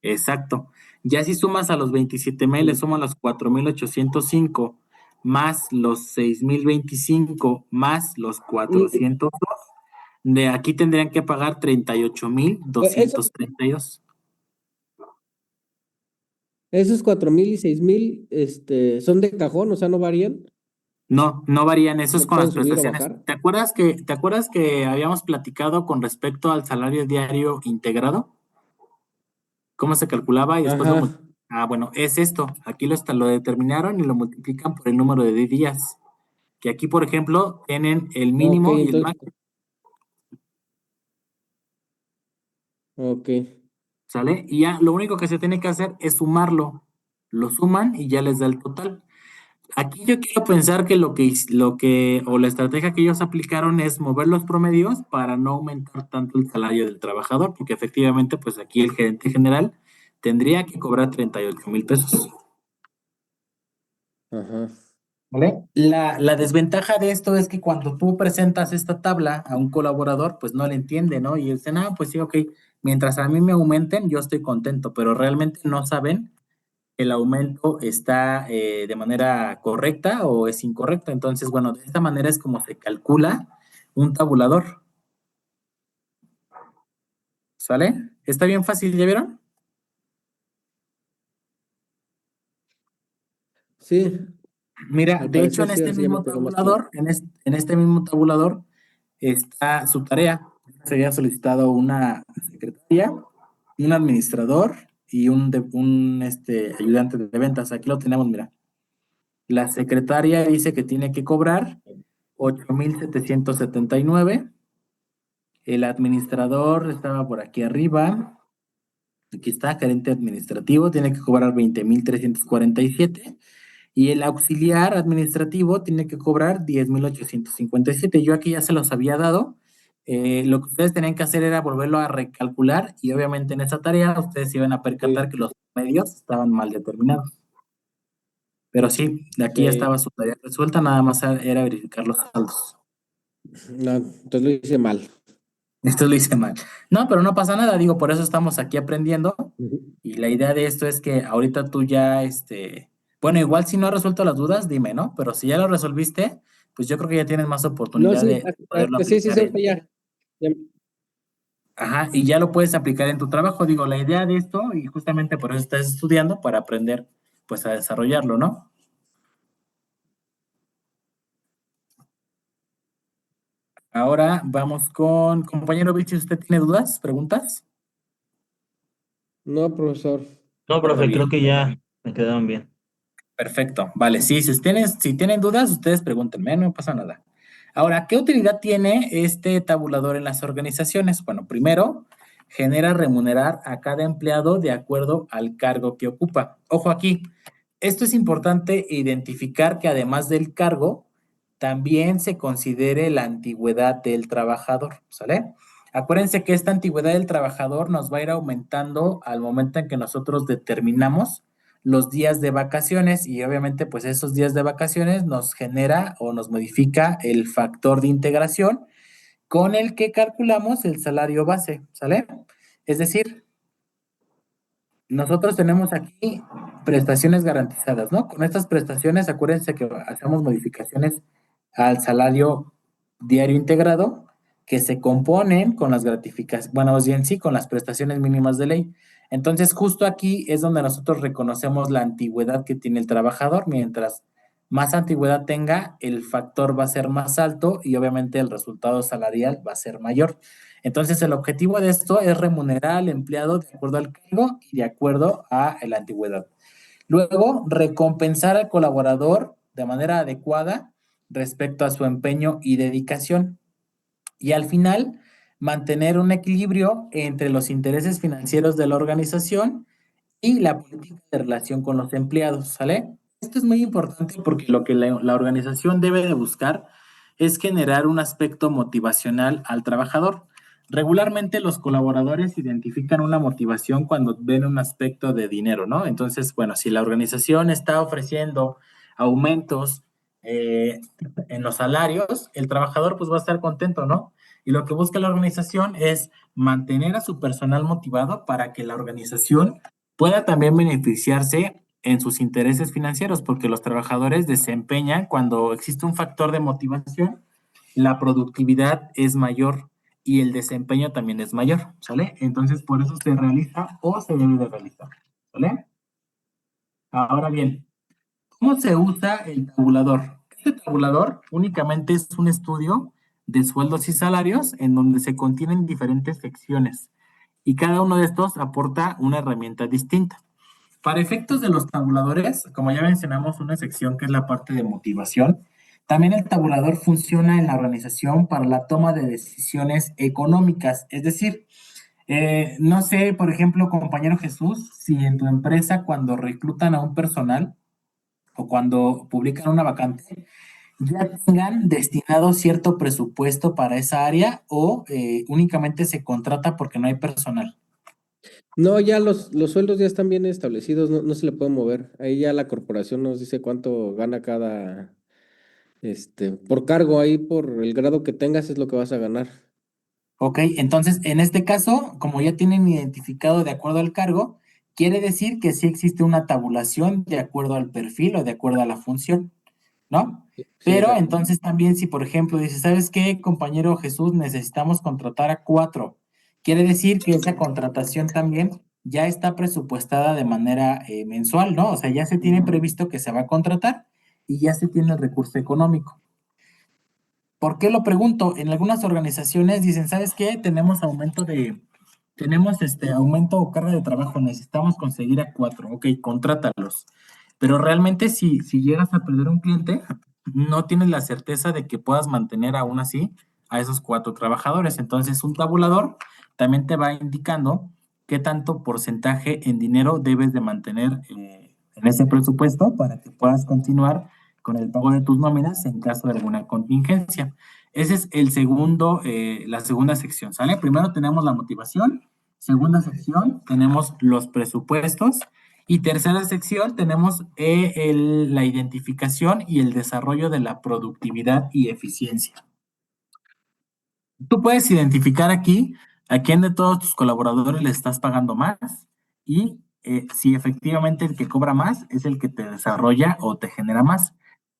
Exacto. Ya si sumas a los 27,000, le Sí. suman los 4,805 más los 6,025 más los Y 400, de aquí tendrían que pagar treinta y ocho mil eso, doscientos treinta y dos. esos 4,000 y 6,000, son de cajón, o sea, no varían. No, no varían esos No con las pueden subir o prestaciones. bajar. ¿Te acuerdas que habíamos platicado con respecto al salario diario integrado? ¿Cómo se calculaba? Y después lo Ajá. bueno, es esto. Aquí lo determinaron y lo multiplican por el número de días. Que aquí, por ejemplo, tienen el Ok, mínimo y el entonces, máximo, ok. ¿sale? Y ya lo único que se tiene que hacer es sumarlo. Lo suman y ya les da el total. Aquí yo quiero pensar que o la estrategia que ellos aplicaron es mover los promedios para no aumentar tanto el salario del trabajador, porque efectivamente, pues aquí el gerente general tendría que cobrar 38,000 pesos. Ajá. ¿Vale? La desventaja de esto es que cuando tú presentas esta tabla a un colaborador, pues no le entiende, ¿no? Y dicen, pues sí, ok, mientras a mí me aumenten, yo estoy contento, pero realmente no saben el aumento está de manera correcta o es incorrecta. Entonces, bueno, de esta manera es como se calcula un tabulador. ¿Sale? Está bien fácil, ¿ya vieron? Sí, Mira, al de hecho, parecer en sí, este ahora sí ya me mismo quedó más claro. tabulador, en este mismo tabulador está su tarea. Se había solicitado una secretaria, un administrador y un ayudante de ventas. Aquí lo tenemos, mira. La secretaria dice que tiene que cobrar 8,779. El administrador estaba por aquí arriba. Aquí está, gerente administrativo, tiene que cobrar 20,347. Y el auxiliar administrativo tiene que cobrar 10,857. Yo aquí ya se los había dado. Lo que ustedes tenían que hacer era volverlo a recalcular y obviamente en esa tarea ustedes se iban a percatar Sí, que los medios estaban mal determinados. Pero sí, de aquí ya sí. estaba su tarea resuelta, nada más era verificar los saldos. No, entonces lo hice mal. Esto lo hice mal. No, pero no pasa nada, digo, por eso estamos aquí aprendiendo. Ujú. Y la idea de esto es que ahorita tú ya, bueno, igual si no has resuelto las dudas, dime, ¿no? Pero si ya lo resolviste, pues yo creo que ya tienes más No, oportunidad sí, de poderlo sí, sí, aplicar sí, ahorita ya. Ya- ajá, y ya lo puedes aplicar en tu trabajo. Digo, la idea de esto, y justamente por eso estás estudiando, para aprender, pues a desarrollarlo, ¿no? Ahora vamos con compañero Vichy, ¿usted tiene dudas, preguntas? No, profesor. No, Todo profe, creo bien. que ya me quedaron bien. Perfecto. Vale, sí, si tienen dudas, ustedes pregúntenme, no pasa nada. Ahora, ¿qué utilidad tiene este tabulador en las organizaciones? Bueno, primero, genera remunerar a cada empleado de acuerdo al cargo que ocupa. Ojo aquí, esto es importante identificar que además del cargo, también se considere la antigüedad del trabajador, ¿sale? Acuérdense que esta antigüedad del trabajador nos va a ir aumentando al momento en que nosotros determinamos los días de vacaciones y obviamente pues esos días de vacaciones nos genera o nos modifica el factor de integración con el que calculamos el salario base, ¿sale? Es decir, nosotros tenemos aquí prestaciones garantizadas, ¿no? Con estas prestaciones, acuérdense que hacemos modificaciones al salario diario integrado que se componen con las gratificaciones, bueno, más bien sí, con las prestaciones mínimas de ley. Entonces, justo aquí es donde nosotros reconocemos la antigüedad que tiene el trabajador. Mientras más antigüedad tenga, el factor va a ser más alto y obviamente el resultado salarial va a ser mayor. Entonces, el objetivo de esto es remunerar al empleado de acuerdo al cargo y de acuerdo a la antigüedad. Luego, recompensar al colaborador de manera adecuada respecto a su empeño y dedicación. Y al final, mantener un equilibrio entre los intereses financieros de la organización y la política de relación con los empleados, ¿sale? Esto es muy importante porque lo que la organización debe de buscar es generar un aspecto motivacional al trabajador. Regularmente los colaboradores identifican una motivación cuando ven un aspecto de dinero, ¿no? Entonces, bueno, si la organización está ofreciendo aumentos en los salarios, el trabajador pues va a estar contento, ¿no? Y lo que busca la organización es mantener a su personal motivado para que la organización pueda también beneficiarse en sus intereses financieros, porque los trabajadores desempeñan cuando existe un factor de motivación, la productividad es mayor y el desempeño también es mayor, ¿sale? Entonces, por eso se realiza o se debe de realizar, ¿sale? Ahora bien, ¿cómo se usa el tabulador? Este tabulador únicamente es un estudio de sueldos y salarios en donde se contienen diferentes secciones y cada uno de estos aporta una herramienta distinta. Para efectos de los tabuladores, como ya mencionamos, una sección que es la parte de motivación, también el tabulador funciona en la organización para la toma de decisiones económicas. Es decir, no sé, por ejemplo, compañero Jesús, si en tu empresa cuando reclutan a un personal o cuando publican una vacante, ya tengan destinado cierto presupuesto para esa área o únicamente se contrata porque no hay personal. No, ya los sueldos ya están bien establecidos, no se le puede mover. Ahí ya la corporación nos dice cuánto gana cada, por cargo, ahí por el grado que tengas es lo que vas a ganar. Ok, entonces en este caso, como ya tienen identificado de acuerdo al cargo, quiere decir que sí existe una tabulación de acuerdo al perfil o de acuerdo a la función, ¿no? Sí, Pero exacto. entonces también si, por ejemplo, dice, ¿sabes qué, compañero Jesús? Necesitamos contratar a 4. Quiere decir que esa contratación también ya está presupuestada de manera mensual, ¿no? O sea, ya se tiene previsto que se va a contratar y ya se tiene el recurso económico. ¿Por qué lo pregunto? En algunas organizaciones dicen, ¿sabes qué? Tenemos este aumento o carga de trabajo, necesitamos conseguir a 4, ok, contrátalos. Pero realmente si llegas a perder un cliente, no tienes la certeza de que puedas mantener aún así a esos 4 trabajadores. Entonces, un tabulador también te va indicando qué tanto porcentaje en dinero debes de mantener en ese presupuesto para que puedas continuar con el pago de tus nóminas en caso de alguna contingencia. Ese es la segunda sección, ¿sale? Primero tenemos la motivación, segunda sección tenemos los presupuestos y tercera sección tenemos la identificación y el desarrollo de la productividad y eficiencia. Tú puedes identificar aquí a quién de todos tus colaboradores le estás pagando más y si efectivamente el que cobra más es el que te desarrolla o te genera más.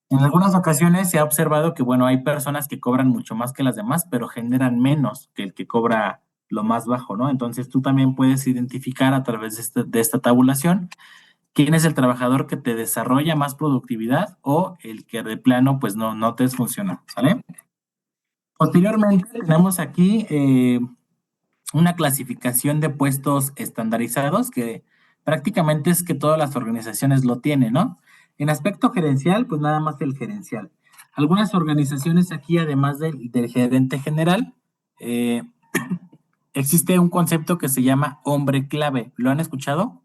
En algunas ocasiones se ha observado que, bueno, hay personas que cobran mucho más que las demás, pero generan menos que el que cobra lo más bajo, ¿no? Entonces tú también puedes identificar a través de esta tabulación quién es el trabajador que te desarrolla más productividad o el que de plano, pues no te funciona, ¿sale? Posteriormente tenemos aquí una clasificación de puestos estandarizados que prácticamente es que todas las organizaciones lo tienen, ¿no? En aspecto gerencial, pues nada más el gerencial. Algunas organizaciones aquí, además del gerente general, eh, existe un concepto que se llama hombre clave. ¿Lo han escuchado?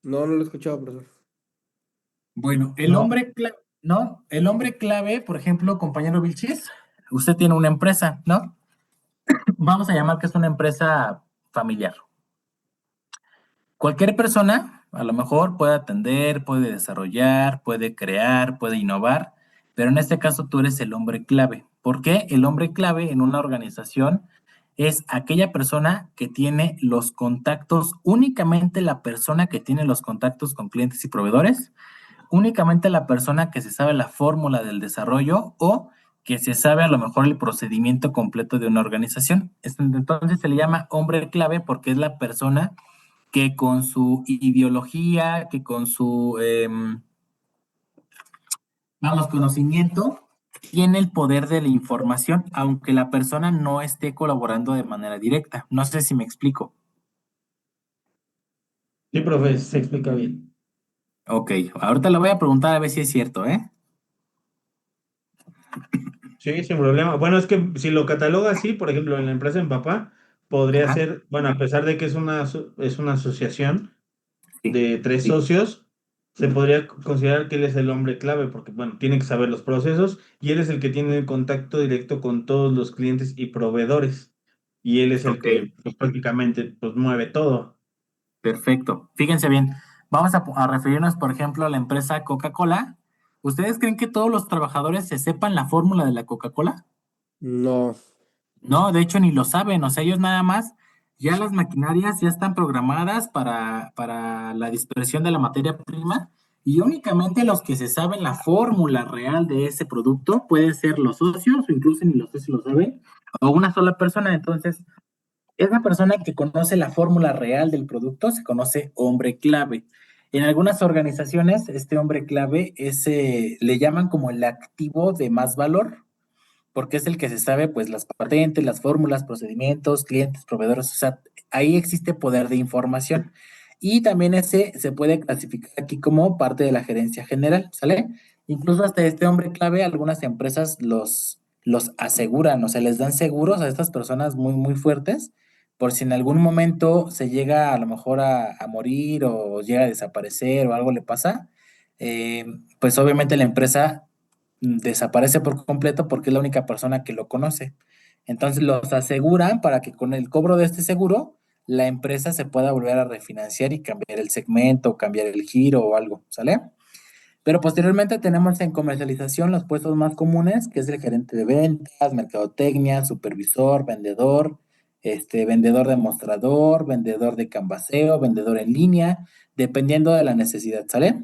No lo he escuchado, profesor. Bueno, el No, hombre clave, ¿no? El hombre clave, por ejemplo, compañero Vilchis, usted tiene una empresa, ¿no? Vamos a llamar que es una empresa familiar. Cualquier persona, a lo mejor, puede atender, puede desarrollar, puede crear, puede innovar, pero en este caso tú eres el hombre clave. ¿Por qué? El hombre clave en una organización es aquella persona que tiene los contactos, únicamente la persona que tiene los contactos con clientes y proveedores, únicamente la persona que se sabe la fórmula del desarrollo o que se sabe a lo mejor el procedimiento completo de una organización. Entonces se le llama hombre clave porque es la persona que con su ideología, que con su, vamos, conocimiento, tiene el poder de la información, aunque la persona no esté colaborando de manera directa. No sé si me explico. Sí, profe, se explica bien. Ok, ahorita le voy a preguntar a ver si es cierto, ¿eh? Sí, sin problema. Bueno, es que si lo cataloga así, por ejemplo, en la empresa en papá, podría Ajá, ser, bueno, a pesar de que es una asociación sí, de tres sí. socios, se podría considerar que él es el hombre clave, porque, bueno, tiene que saber los procesos y él es el que tiene el contacto directo con todos los clientes y proveedores. Y él es el Ok, que, pues, prácticamente, pues, mueve todo. perfecto. Fíjense bien, vamos a referirnos, por ejemplo, a la empresa Coca-Cola. ¿Ustedes creen que todos los trabajadores se sepan la fórmula de la Coca-Cola? No. No, de hecho ni lo saben, o sea, ellos nada más, ya las maquinarias ya están programadas para la dispersión de la materia prima y únicamente los que se saben la fórmula real de ese producto pueden ser los socios o incluso ni los socios lo saben, o una sola persona. Entonces, esa persona que conoce la fórmula real del producto se conoce hombre clave. En algunas organizaciones, este hombre clave le llaman como el activo de más valor porque es el que se sabe, pues, las patentes, las fórmulas, procedimientos, clientes, proveedores, o sea, ahí existe poder de información. Y también ese se puede clasificar aquí como parte de la gerencia general, ¿sale? Incluso hasta este hombre clave, algunas empresas los aseguran, o sea, les dan seguros a estas personas muy, muy fuertes, por si en algún momento se llega a lo mejor a morir o llega a desaparecer o algo le pasa, eh, pues obviamente la empresa desaparece por completo porque es la única persona que lo conoce. Entonces los aseguran para que con el cobro de este seguro la empresa se pueda volver a refinanciar y cambiar el segmento, cambiar el giro o algo, ¿sale? Pero posteriormente tenemos en comercialización los puestos más comunes, que es el gerente de ventas, mercadotecnia, supervisor, vendedor, vendedor demostrador, vendedor de canvaseo, vendedor en línea, dependiendo de la necesidad, ¿sale?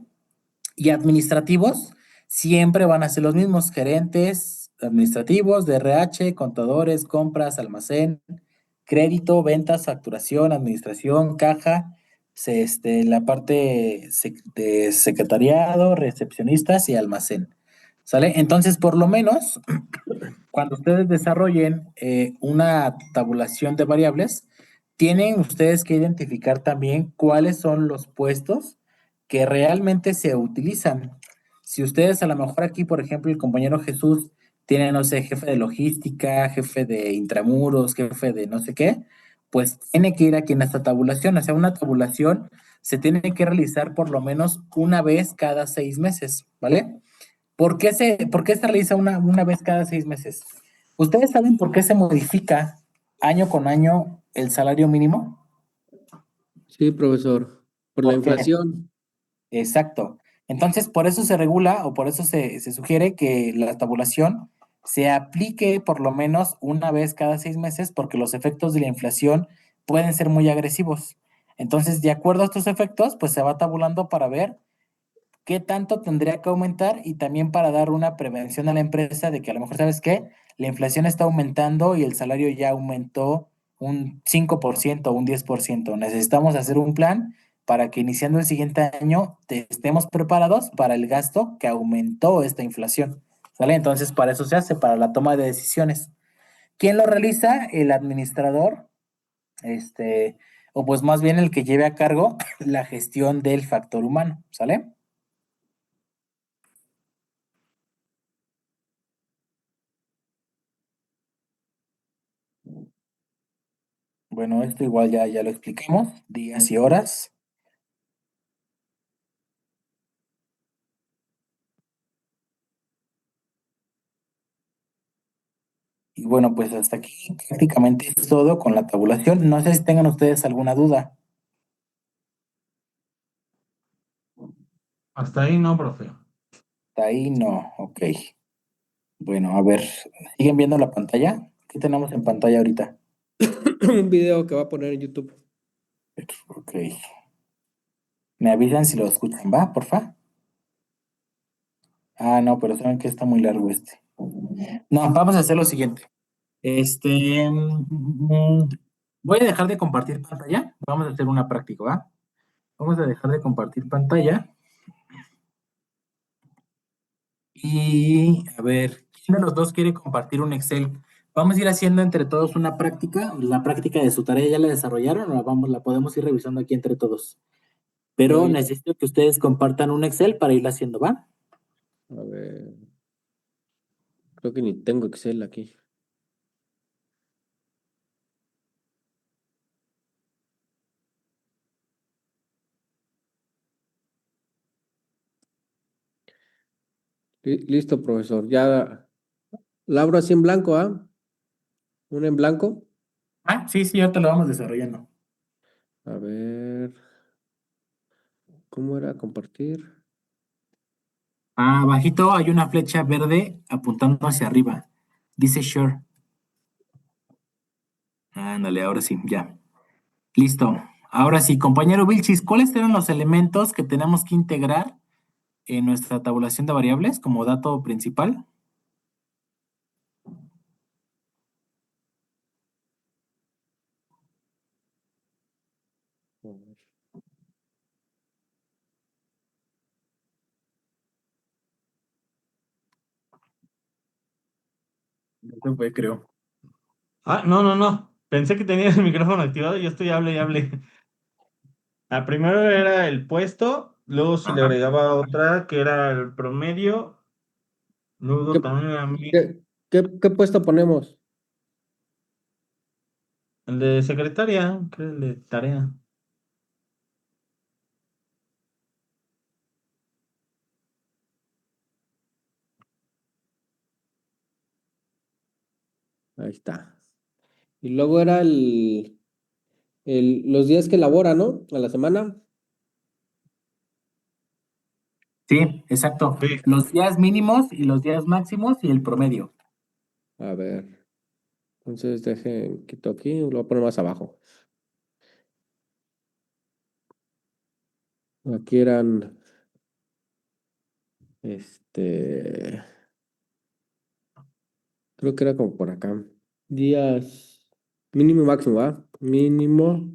Y administrativos siempre van a ser los mismos, gerentes administrativos de RH, contadores, compras, almacén, crédito, ventas, facturación, administración, caja, la parte de secretariado, recepcionistas y almacén. ¿Sale? Entonces, por lo menos, cuando ustedes desarrollen una tabulación de variables, tienen ustedes que identificar también cuáles son los puestos que realmente se utilizan. Si ustedes a lo mejor aquí, por ejemplo, el compañero Jesús tiene, no sé, jefe de logística, jefe de intramuros, jefe de no sé qué, pues tiene que ir aquí en esta tabulación. O sea, una tabulación se tiene que realizar por lo menos una vez cada 6 meses, ¿vale? ¿Por qué se realiza una vez cada 6 meses? ¿Ustedes saben por qué se modifica año con año el salario mínimo? Sí, profesor. Por la ¿Por qué? inflación. Exacto. Entonces, por eso se regula o por eso se sugiere que la tabulación se aplique por lo menos una vez cada 6 meses porque los efectos de la inflación pueden ser muy agresivos. Entonces, de acuerdo a estos efectos, pues se va tabulando para ver qué tanto tendría que aumentar y también para dar una prevención a la empresa de que a lo mejor, ¿sabes qué? La inflación está aumentando y el salario ya aumentó un 5% o un 10%. Necesitamos hacer un plan para que iniciando el siguiente año estemos preparados para el gasto que aumentó esta inflación. ¿Sale? Entonces, para eso se hace, para la toma de decisiones. ¿Quién lo realiza? El administrador, este, o pues más bien el que lleve a cargo la gestión del factor humano. ¿Sale? Bueno, esto igual ya lo explicamos, días y horas. Y bueno, pues hasta aquí prácticamente es todo con la tabulación. No sé si tengan ustedes alguna duda. Hasta ahí no, profe. Hasta ahí no, ok. Bueno, a ver, ¿siguen viendo la pantalla? ¿Qué tenemos en pantalla ahorita? Un video que va a poner en YouTube. Ok. Me avisan si lo escuchan, ¿va? Porfa. Ah, no, pero saben que está muy largo este. No, vamos a hacer lo siguiente. Este, voy a dejar de compartir pantalla. Vamos a hacer una práctica, ¿va? Vamos a dejar de compartir pantalla. Y a ver, ¿quién de los dos quiere compartir un Excel? Vamos a ir haciendo entre todos una práctica. La práctica de su tarea ya la desarrollaron, o la podemos ir revisando aquí entre todos. Yo Pero ya, necesito que ustedes compartan un Excel para irla haciendo, ¿va? a ver, creo que ni tengo Excel aquí. Listo, profesor. Ya, Laura así en blanco, ¿ah? ¿Una en blanco? Ah, sí, sí, ahorita lo vamos desarrollando. A ver, ¿cómo era compartir? Abajito hay una flecha verde apuntando hacia arriba. Dice Share. Ándale, ahora sí, ya. Listo. Ahora sí, compañero Vilchis, ¿cuáles eran los elementos que tenemos que integrar en nuestra tabulación de variables como dato principal? A ver, No se fue, creo. Ah, no, no, no. Pensé que tenía el micrófono activado y yo estoy hable y hable. Ah, primero era el puesto, luego se le Ajá. agregaba otra que era el promedio, luego ¿Qué, también era qué puesto ponemos? el de secretaria, que era el de tarea. Ahí está. Y luego era los días que elabora, ¿no? A la semana. Sí, exacto. Sí. Los días mínimos y los días máximos y el promedio. A ver, entonces dejen, quito aquí, lo voy a poner más abajo. Aquí eran, este, creo que era como por acá. Días, mínimo y máximo, ¿va? Mínimo,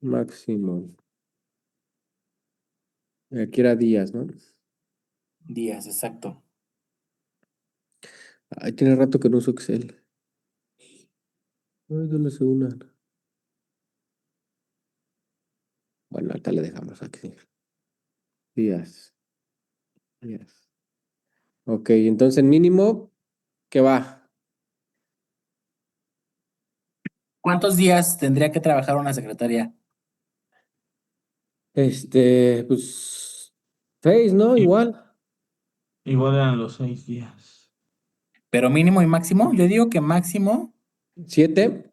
máximo. Aquí era días, ¿no? Días, exacto. Ay, tiene rato que no uso Excel. Ay, ¿dónde se unan? Bueno, acá le dejamos aquí. Días, días. Ok, entonces mínimo, ¿qué va? ¿Cuántos días tendría que trabajar una secretaria? Pues, 6, ¿no? I- Igual. Igual eran los 6 días. Pero mínimo y máximo, yo digo que máximo, 7.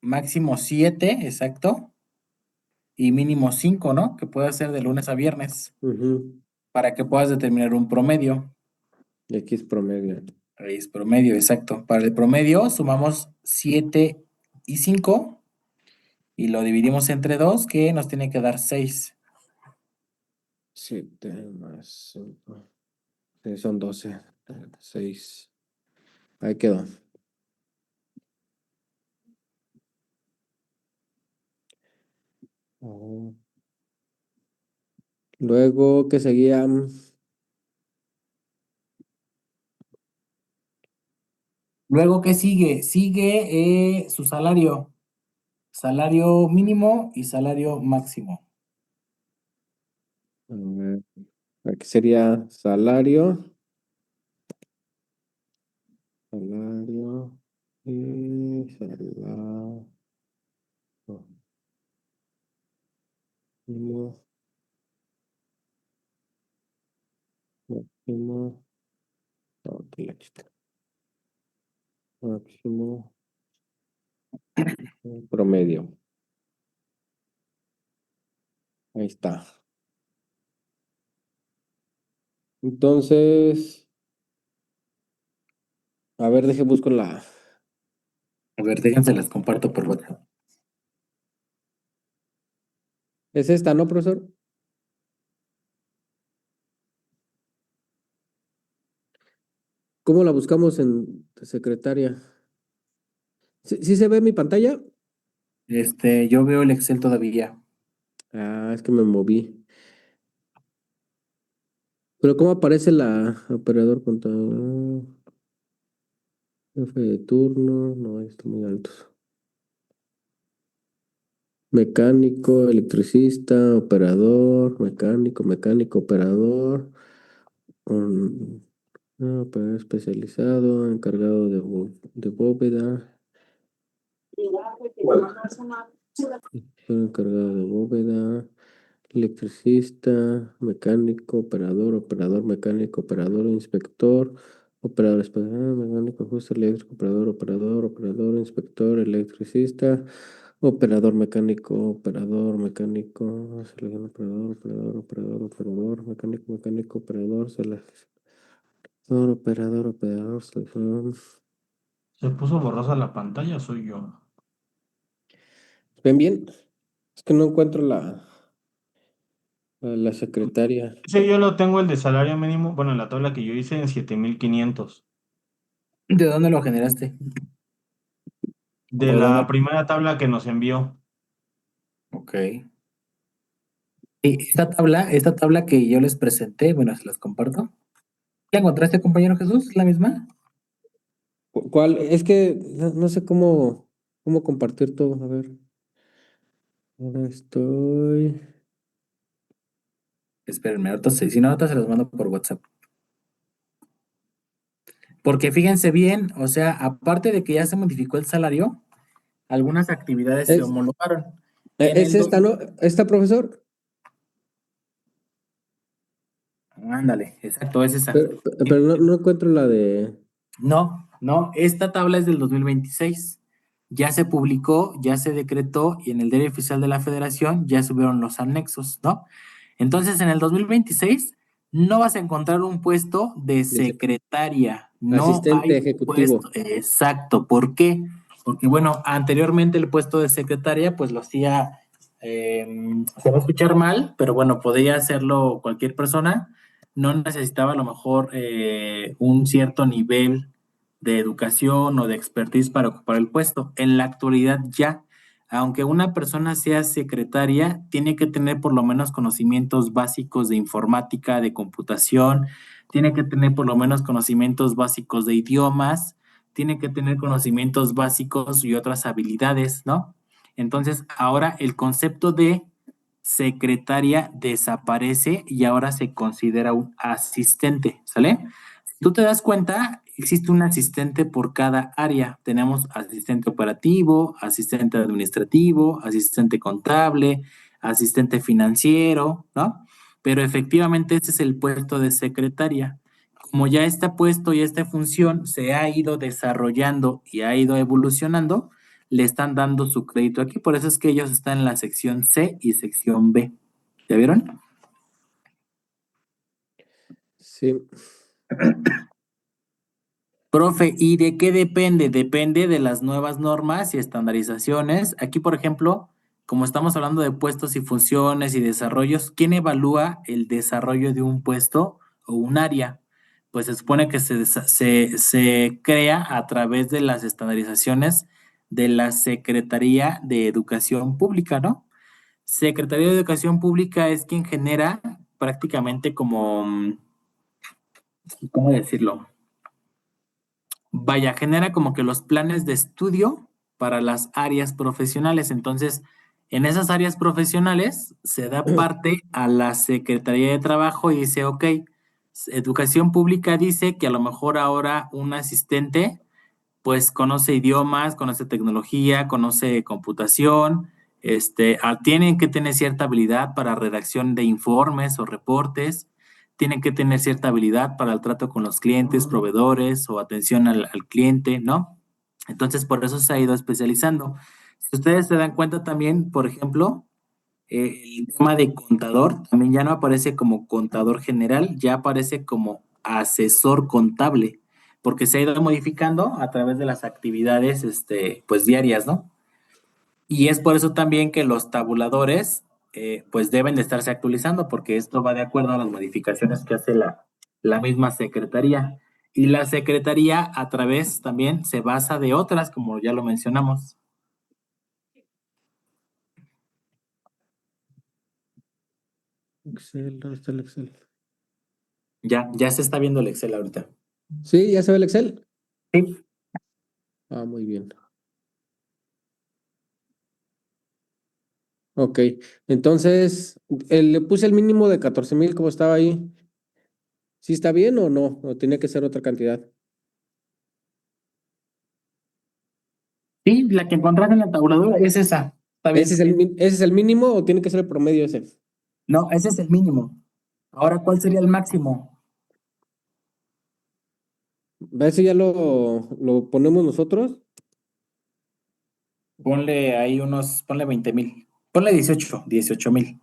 máximo 7, exacto, y mínimo 5, ¿no? Que puede ser de lunes a viernes, Ujú. para que puedas determinar un promedio. Y aquí es promedio. Ahí es promedio, exacto. Para el promedio sumamos 7 y 5 y lo dividimos entre 2, que nos tiene que dar 6. 7 más 5. Son 12. 6. Ahí quedó. Oh. Luego, ¿qué seguía? Luego, ¿qué sigue? Sigue su salario. Salario mínimo y salario máximo. A ver, aquí sería salario. Salario. Y salario. Mínimo, máximo. Ok, aquí está. Máximo. Promedio. Ahí está. Entonces, a ver, deje busco la. A ver, déjense las comparto por WhatsApp. ¿Es esta, no, profesor? ¿Cómo la buscamos en secretaria? ¿Sí se ve mi pantalla? Yo veo el Excel todavía. Ah, es que me moví. Pero ¿cómo aparece la operador contador? Jefe de turno, no, está muy alto. Mecánico, electricista, operador, mecánico, operador, operador especializado, encargado de bóveda, encargado de bóveda, electricista, mecánico, operador mecánico, operador, inspector, operador espacial, mecánico, ajuste eléctrico, operador, inspector, electricista, operador mecánico, selección operador, mecánico, operador, selección. ¿Se puso borrosa la pantalla o soy yo? ¿Ven bien? Es que no encuentro la secretaria. Sí, yo lo tengo el de salario mínimo, bueno, en la tabla que yo hice en 7,500. ¿De dónde lo generaste? De ¿O dónde? la primera tabla que nos envió. Ok. Y esta tabla que yo les presenté, bueno, se las comparto. ¿La encontraste, compañero Jesús? ¿La misma? ¿Cuál? Es que no sé cómo compartir todo. A ver. Ahora estoy. Espérenme, si no, ahorita se los mando por WhatsApp. Porque fíjense bien, o sea, aparte de que ya se modificó el salario, algunas actividades se Es, homologaron. En es el dos, esta, ¿no? ¿Esta, profesor? ándale, exacto, es esa. Pero no encuentro la de. No, no, esta tabla es del 2026. Ya se publicó, ya se decretó y en el Diario Oficial de la Federación ya subieron los anexos, ¿no? Entonces, en el 2026 no vas a encontrar un puesto de de secretaria, no hay asistente un puesto ejecutivo. exacto. ¿Por qué? Porque, bueno, anteriormente el puesto de secretaria, pues lo hacía, se va a escuchar mal, pero bueno, podía hacerlo cualquier persona, no necesitaba a lo mejor un cierto nivel de educación o de expertise para ocupar el puesto. En la actualidad ya, aunque una persona sea secretaria, tiene que tener por lo menos conocimientos básicos de informática, de computación, tiene que tener por lo menos conocimientos básicos de idiomas, tiene que tener conocimientos básicos y otras habilidades, ¿no? Entonces, ahora el concepto de secretaria desaparece y ahora se considera un asistente, ¿sale? Si tú te das cuenta, existe un asistente por cada área. Tenemos asistente operativo, asistente administrativo, asistente contable, asistente financiero, ¿no? Pero efectivamente este es el puesto de secretaria. Como ya este puesto y esta función se ha ido desarrollando y ha ido evolucionando, le están dando su crédito aquí. Por eso es que ellos están en la sección C y sección B. ¿Ya vieron? Sí. Profe, ¿y de qué depende? Depende de las nuevas normas y estandarizaciones. Aquí, por ejemplo, como estamos hablando de puestos y funciones y desarrollos, ¿quién evalúa el desarrollo de un puesto o un área? Pues se supone que se crea a través de las estandarizaciones de la Secretaría de Educación Pública, ¿no? Secretaría de Educación Pública es quien genera prácticamente como, ¿cómo decirlo? Vaya, genera como que los planes de estudio para las áreas profesionales. Entonces, en esas áreas profesionales se da parte a la Secretaría de Trabajo y dice, ok, Educación Pública dice que a lo mejor ahora un asistente pues conoce idiomas, conoce tecnología, conoce computación, tienen que tener cierta habilidad para redacción de informes o reportes, tienen que tener cierta habilidad para el trato con los clientes, proveedores o atención al cliente, ¿no? Entonces, por eso se ha ido especializando. Si ustedes se dan cuenta también, por ejemplo, el tema de contador también ya no aparece como contador general, ya aparece como asesor contable, porque se ha ido modificando a través de las actividades, pues diarias, ¿no? Y es por eso también que los tabuladores, pues deben de estarse actualizando, porque esto va de acuerdo a las modificaciones que hace la misma secretaría. Y la secretaría a través también se basa de otras, como ya lo mencionamos. Excel, ¿dónde está el Excel? Ya se está viendo el Excel ahorita. Sí, ya se ve el Excel. Sí. Ah, muy bien. Ok, entonces le puse el mínimo de 14,000 como estaba ahí. ¿Sí está bien o no? ¿O tenía que ser otra cantidad? Sí, la que encontraste en la tabuladora es esa. Está ¿Ese bien. es ese es el mínimo o tiene que ser el promedio ese? No, ese es el mínimo. Ahora, ¿cuál sería el máximo? ¿Ese ya lo ponemos nosotros? Ponle ahí ponle 20,000. Ponle 18,000.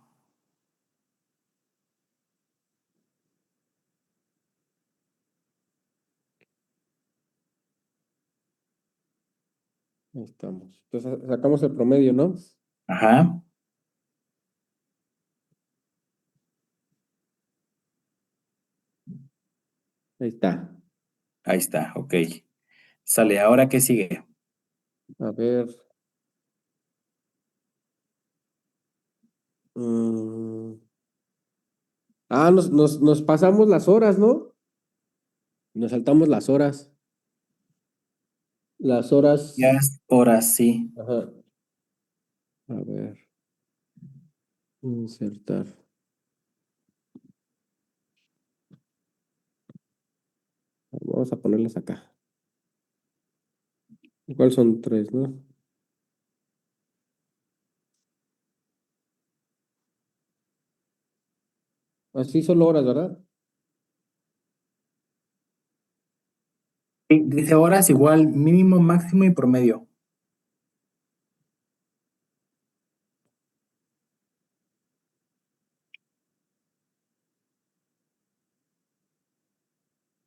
Ahí estamos. Entonces sacamos el promedio, ¿no? Ajá, Ahí está. ahí está, ok. Sale, ¿ahora qué sigue? A ver. mm, nos pasamos las horas, ¿no? Nos saltamos las horas. Las Ya horas. es hora, sí. Ajá. A ver. Insertar. Vamos a ponerlas acá. Igual son tres, ¿no? Así solo horas, ¿verdad? Sí, dice horas igual mínimo, máximo y promedio.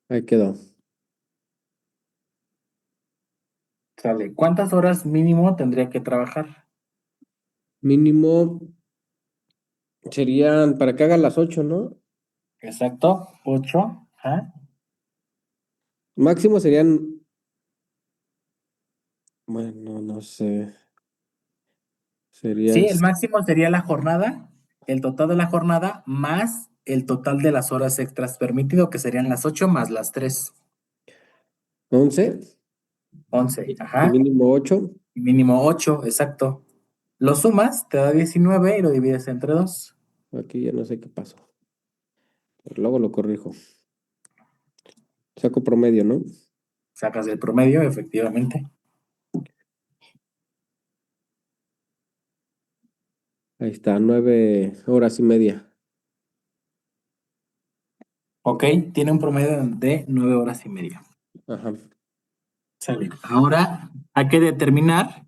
Ahí quedó. Sale, ¿cuántas horas mínimo tendría que trabajar? Mínimo serían para que hagan las 8, ¿no? Exacto, 8. Ajá. Máximo serían, bueno, no sé. Sí, Serían, el máximo sería la jornada, el total de la jornada más el total de las horas extras permitido, que serían las 8 más las 3. 11 11, y ajá. mínimo 8. Y mínimo 8, exacto. Lo sumas, te da 19 y lo divides entre 2. Aquí ya no sé qué pasó. Pero luego lo corrijo. Saco promedio, ¿no? Sacas el promedio, efectivamente. Ahí está, 9 horas y media. Ok, tiene un promedio de 9 horas y media. Ajá. Sale. Ahora hay que determinar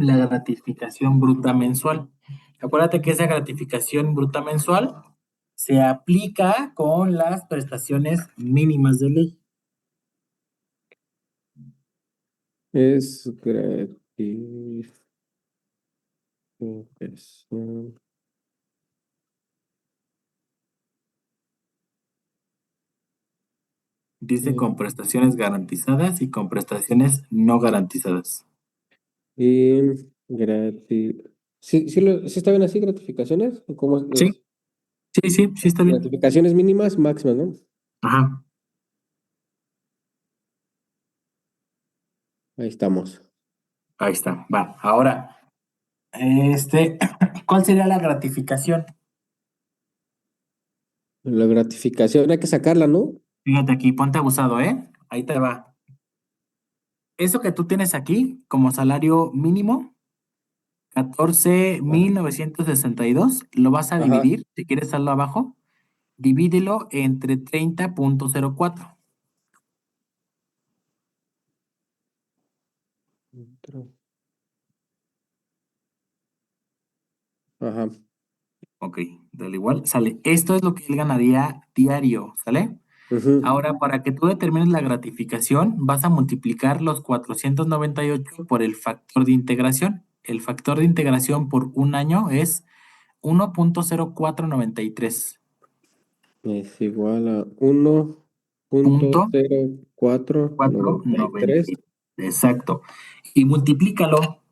la gratificación bruta mensual. Acuérdate que esa gratificación bruta mensual se aplica con las prestaciones mínimas de ley. Es gratificación. Dice eh, con prestaciones garantizadas y con prestaciones no garantizadas. Y ¿Sí, sí está bien así, gratificaciones? ¿O cómo Sí, es? sí está bien. Gratificaciones mínimas, máximas, ¿no? Ajá, Ahí estamos. ahí está, va. Ahora, ¿cuál sería la gratificación? La gratificación hay que sacarla, ¿no? Fíjate aquí, ponte abusado, ¿eh? Ahí te va. Eso que tú tienes aquí como salario mínimo, catorce Ah, mil novecientos sesenta y dos, lo vas a ajá. dividir, si quieres saldo abajo, divídelo entre 30,04. Ajá. Ok, dale igual, sale. Esto es lo que él ganaría diario, ¿sale? Ujú. Ahora, para que tú determines la gratificación, vas a multiplicar los 498 por el factor de integración. El factor de integración por un año es 1,0493. Es igual a 1. punto punto 0493. 493. Exacto. Y multiplícalo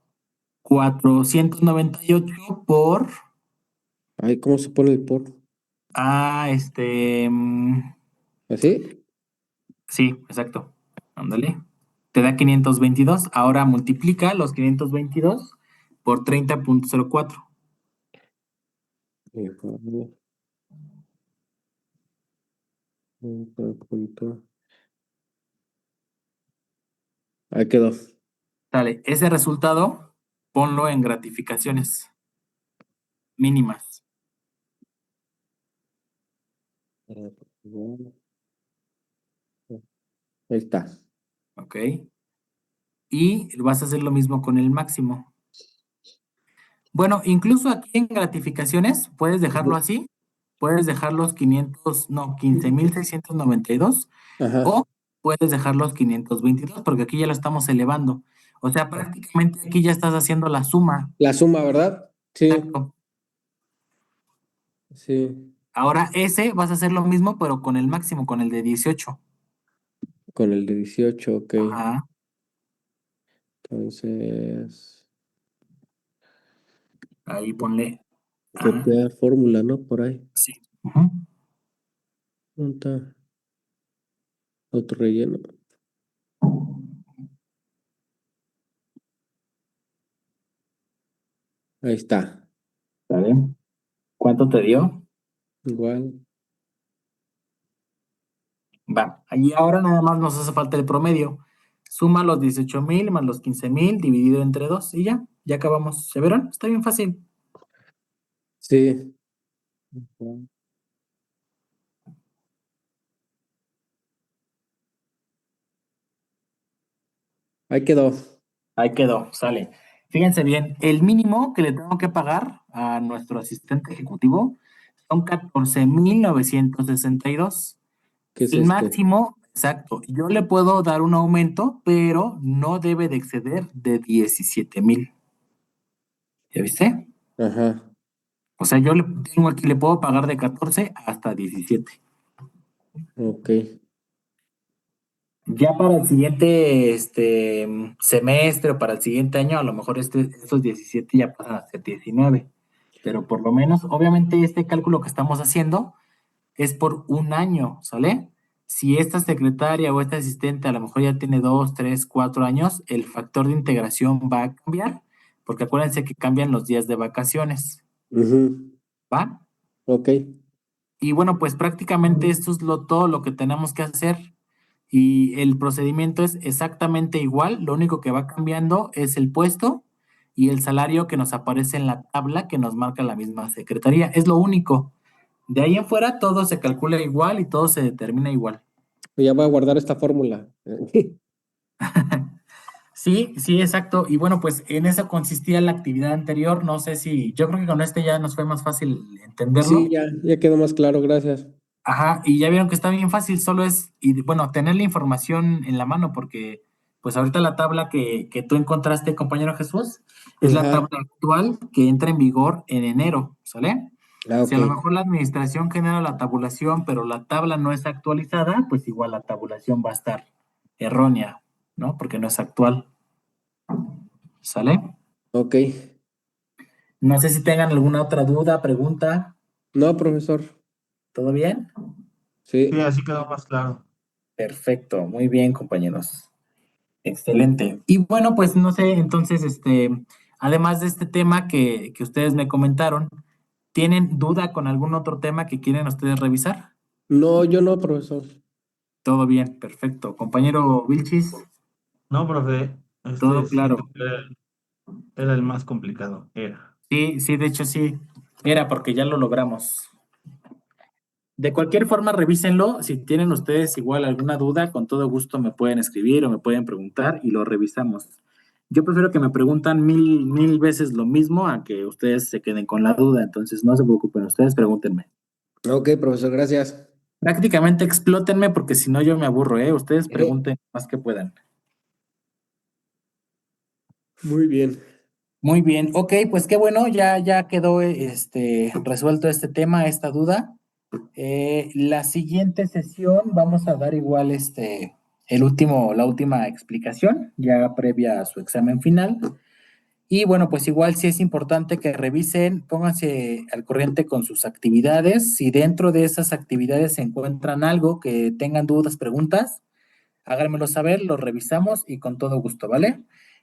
498 por, Ay, ¿cómo se pone el por? ah, ¿Así? sí, exacto. Ándale. Te da 522. Ahora multiplica los 522 por 30,04. Punto, punto. Ahí quedó. Dale, ese resultado ponlo en gratificaciones mínimas, Ahí está. ¿ok? Y vas a hacer lo mismo con el máximo. Bueno, incluso aquí en gratificaciones puedes dejarlo así, puedes dejar los 500, no, 15,692 Ajá. o puedes dejar los 522 porque aquí ya lo estamos elevando. O sea, prácticamente aquí ya estás haciendo la suma. La suma, ¿verdad? Sí, Exacto. sí. Ahora ese vas a hacer lo mismo, pero con el máximo, con el de 18. Con el de 18, ok. Ajá, Entonces, ahí ponle. Ajá, copiar fórmula, ¿no? Por ahí. sí. Ujú. Punta, otro relleno. Ahí está. ¿Sale? ¿Cuánto te dio? Igual. Va. Y ahora nada más nos hace falta el promedio. Suma los 18,000 más los 15,000 dividido entre 2 y ya acabamos. ¿Se vieron? Está bien fácil. Sí. Ujú. Ahí quedó. Ahí quedó, sale. Fíjense bien, el mínimo que le tengo que pagar a nuestro asistente ejecutivo son 14,962. ¿Qué es El este? máximo, exacto, yo le puedo dar un aumento, pero no debe de exceder de 17,000. ¿Ya viste? Ajá. O sea, yo le tengo aquí, le puedo pagar de 14 hasta 17. Ok. Ya para el siguiente semestre o para el siguiente año, a lo mejor estos 17 ya pasan a ser 19. Pero por lo menos, obviamente, este cálculo que estamos haciendo es por un año, ¿sale? Si esta secretaria o este asistente a lo mejor ya tiene 2, 3, 4 años, el factor de integración va a cambiar, porque acuérdense que cambian los días de vacaciones, Ujú. ¿va? Ok. Y bueno, pues prácticamente esto es todo lo que tenemos que hacer y el procedimiento es exactamente igual, lo único que va cambiando es el puesto y el salario que nos aparece en la tabla que nos marca la misma secretaría, es lo único. De ahí en fuera todo se calcula igual y todo se determina igual. Ya voy a guardar esta fórmula. Sí, sí, exacto. Y bueno, pues en eso consistía la actividad anterior. No sé si, yo creo que con este ya nos fue más fácil Sí, entenderlo. ya quedó más claro, gracias. Ajá, y ya vieron que está bien fácil, solo es, y bueno, tener la información en la mano, porque pues ahorita la tabla que tú encontraste, compañero Jesús, es la Ajá. tabla actual que entra en vigor en enero, ¿sale? Ah, Si ok. a lo mejor la administración genera la tabulación, pero la tabla no es actualizada, pues igual la tabulación va a estar errónea, ¿no? Porque no es actual, ¿sale? Ok. No sé si tengan alguna otra duda, pregunta, No, profesor. ¿todo bien? Sí, Sí. así quedó más claro. Perfecto, muy bien, compañeros. Excelente. Y bueno, pues no sé, entonces, además de este tema que ustedes me comentaron, ¿tienen duda con algún otro tema que quieren ustedes revisar? No, yo no, profesor. Todo bien, perfecto. Compañero Vilchis, No, profe, todo siento claro. que era el más complicado. Era. Sí, sí, de hecho sí, era porque ya lo logramos. De cualquier forma, revísenlo. Si tienen ustedes igual alguna duda, con todo gusto me pueden escribir o me pueden preguntar y lo revisamos. Yo prefiero que me preguntan mil veces lo mismo a que ustedes se queden con la duda. Entonces, no se preocupen, ustedes pregúntenme. Ok, profesor, gracias. Prácticamente explótenme porque si no yo me aburro, ¿eh? Ustedes pregunten más que puedan. Muy bien. Muy bien, ok, pues qué bueno, ya quedó resuelto este tema, esta duda. La siguiente sesión vamos a dar igual la última explicación, ya previa a su examen final. Y bueno, pues igual sí es importante que revisen, pónganse al corriente con sus actividades. Si dentro de esas actividades se encuentran algo que tengan dudas, preguntas, háganmelo saber, lo revisamos y con todo gusto, ¿vale?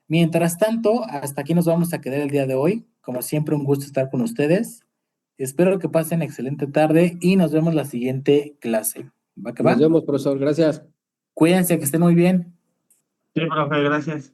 Mientras tanto, hasta aquí nos vamos a quedar el día de hoy. Como siempre, un gusto estar con ustedes. Espero que pasen excelente tarde y nos vemos la siguiente clase. ¿Va que Nos va? vemos, profesor. Gracias. Cuídense, que estén muy bien. Sí, profe, gracias.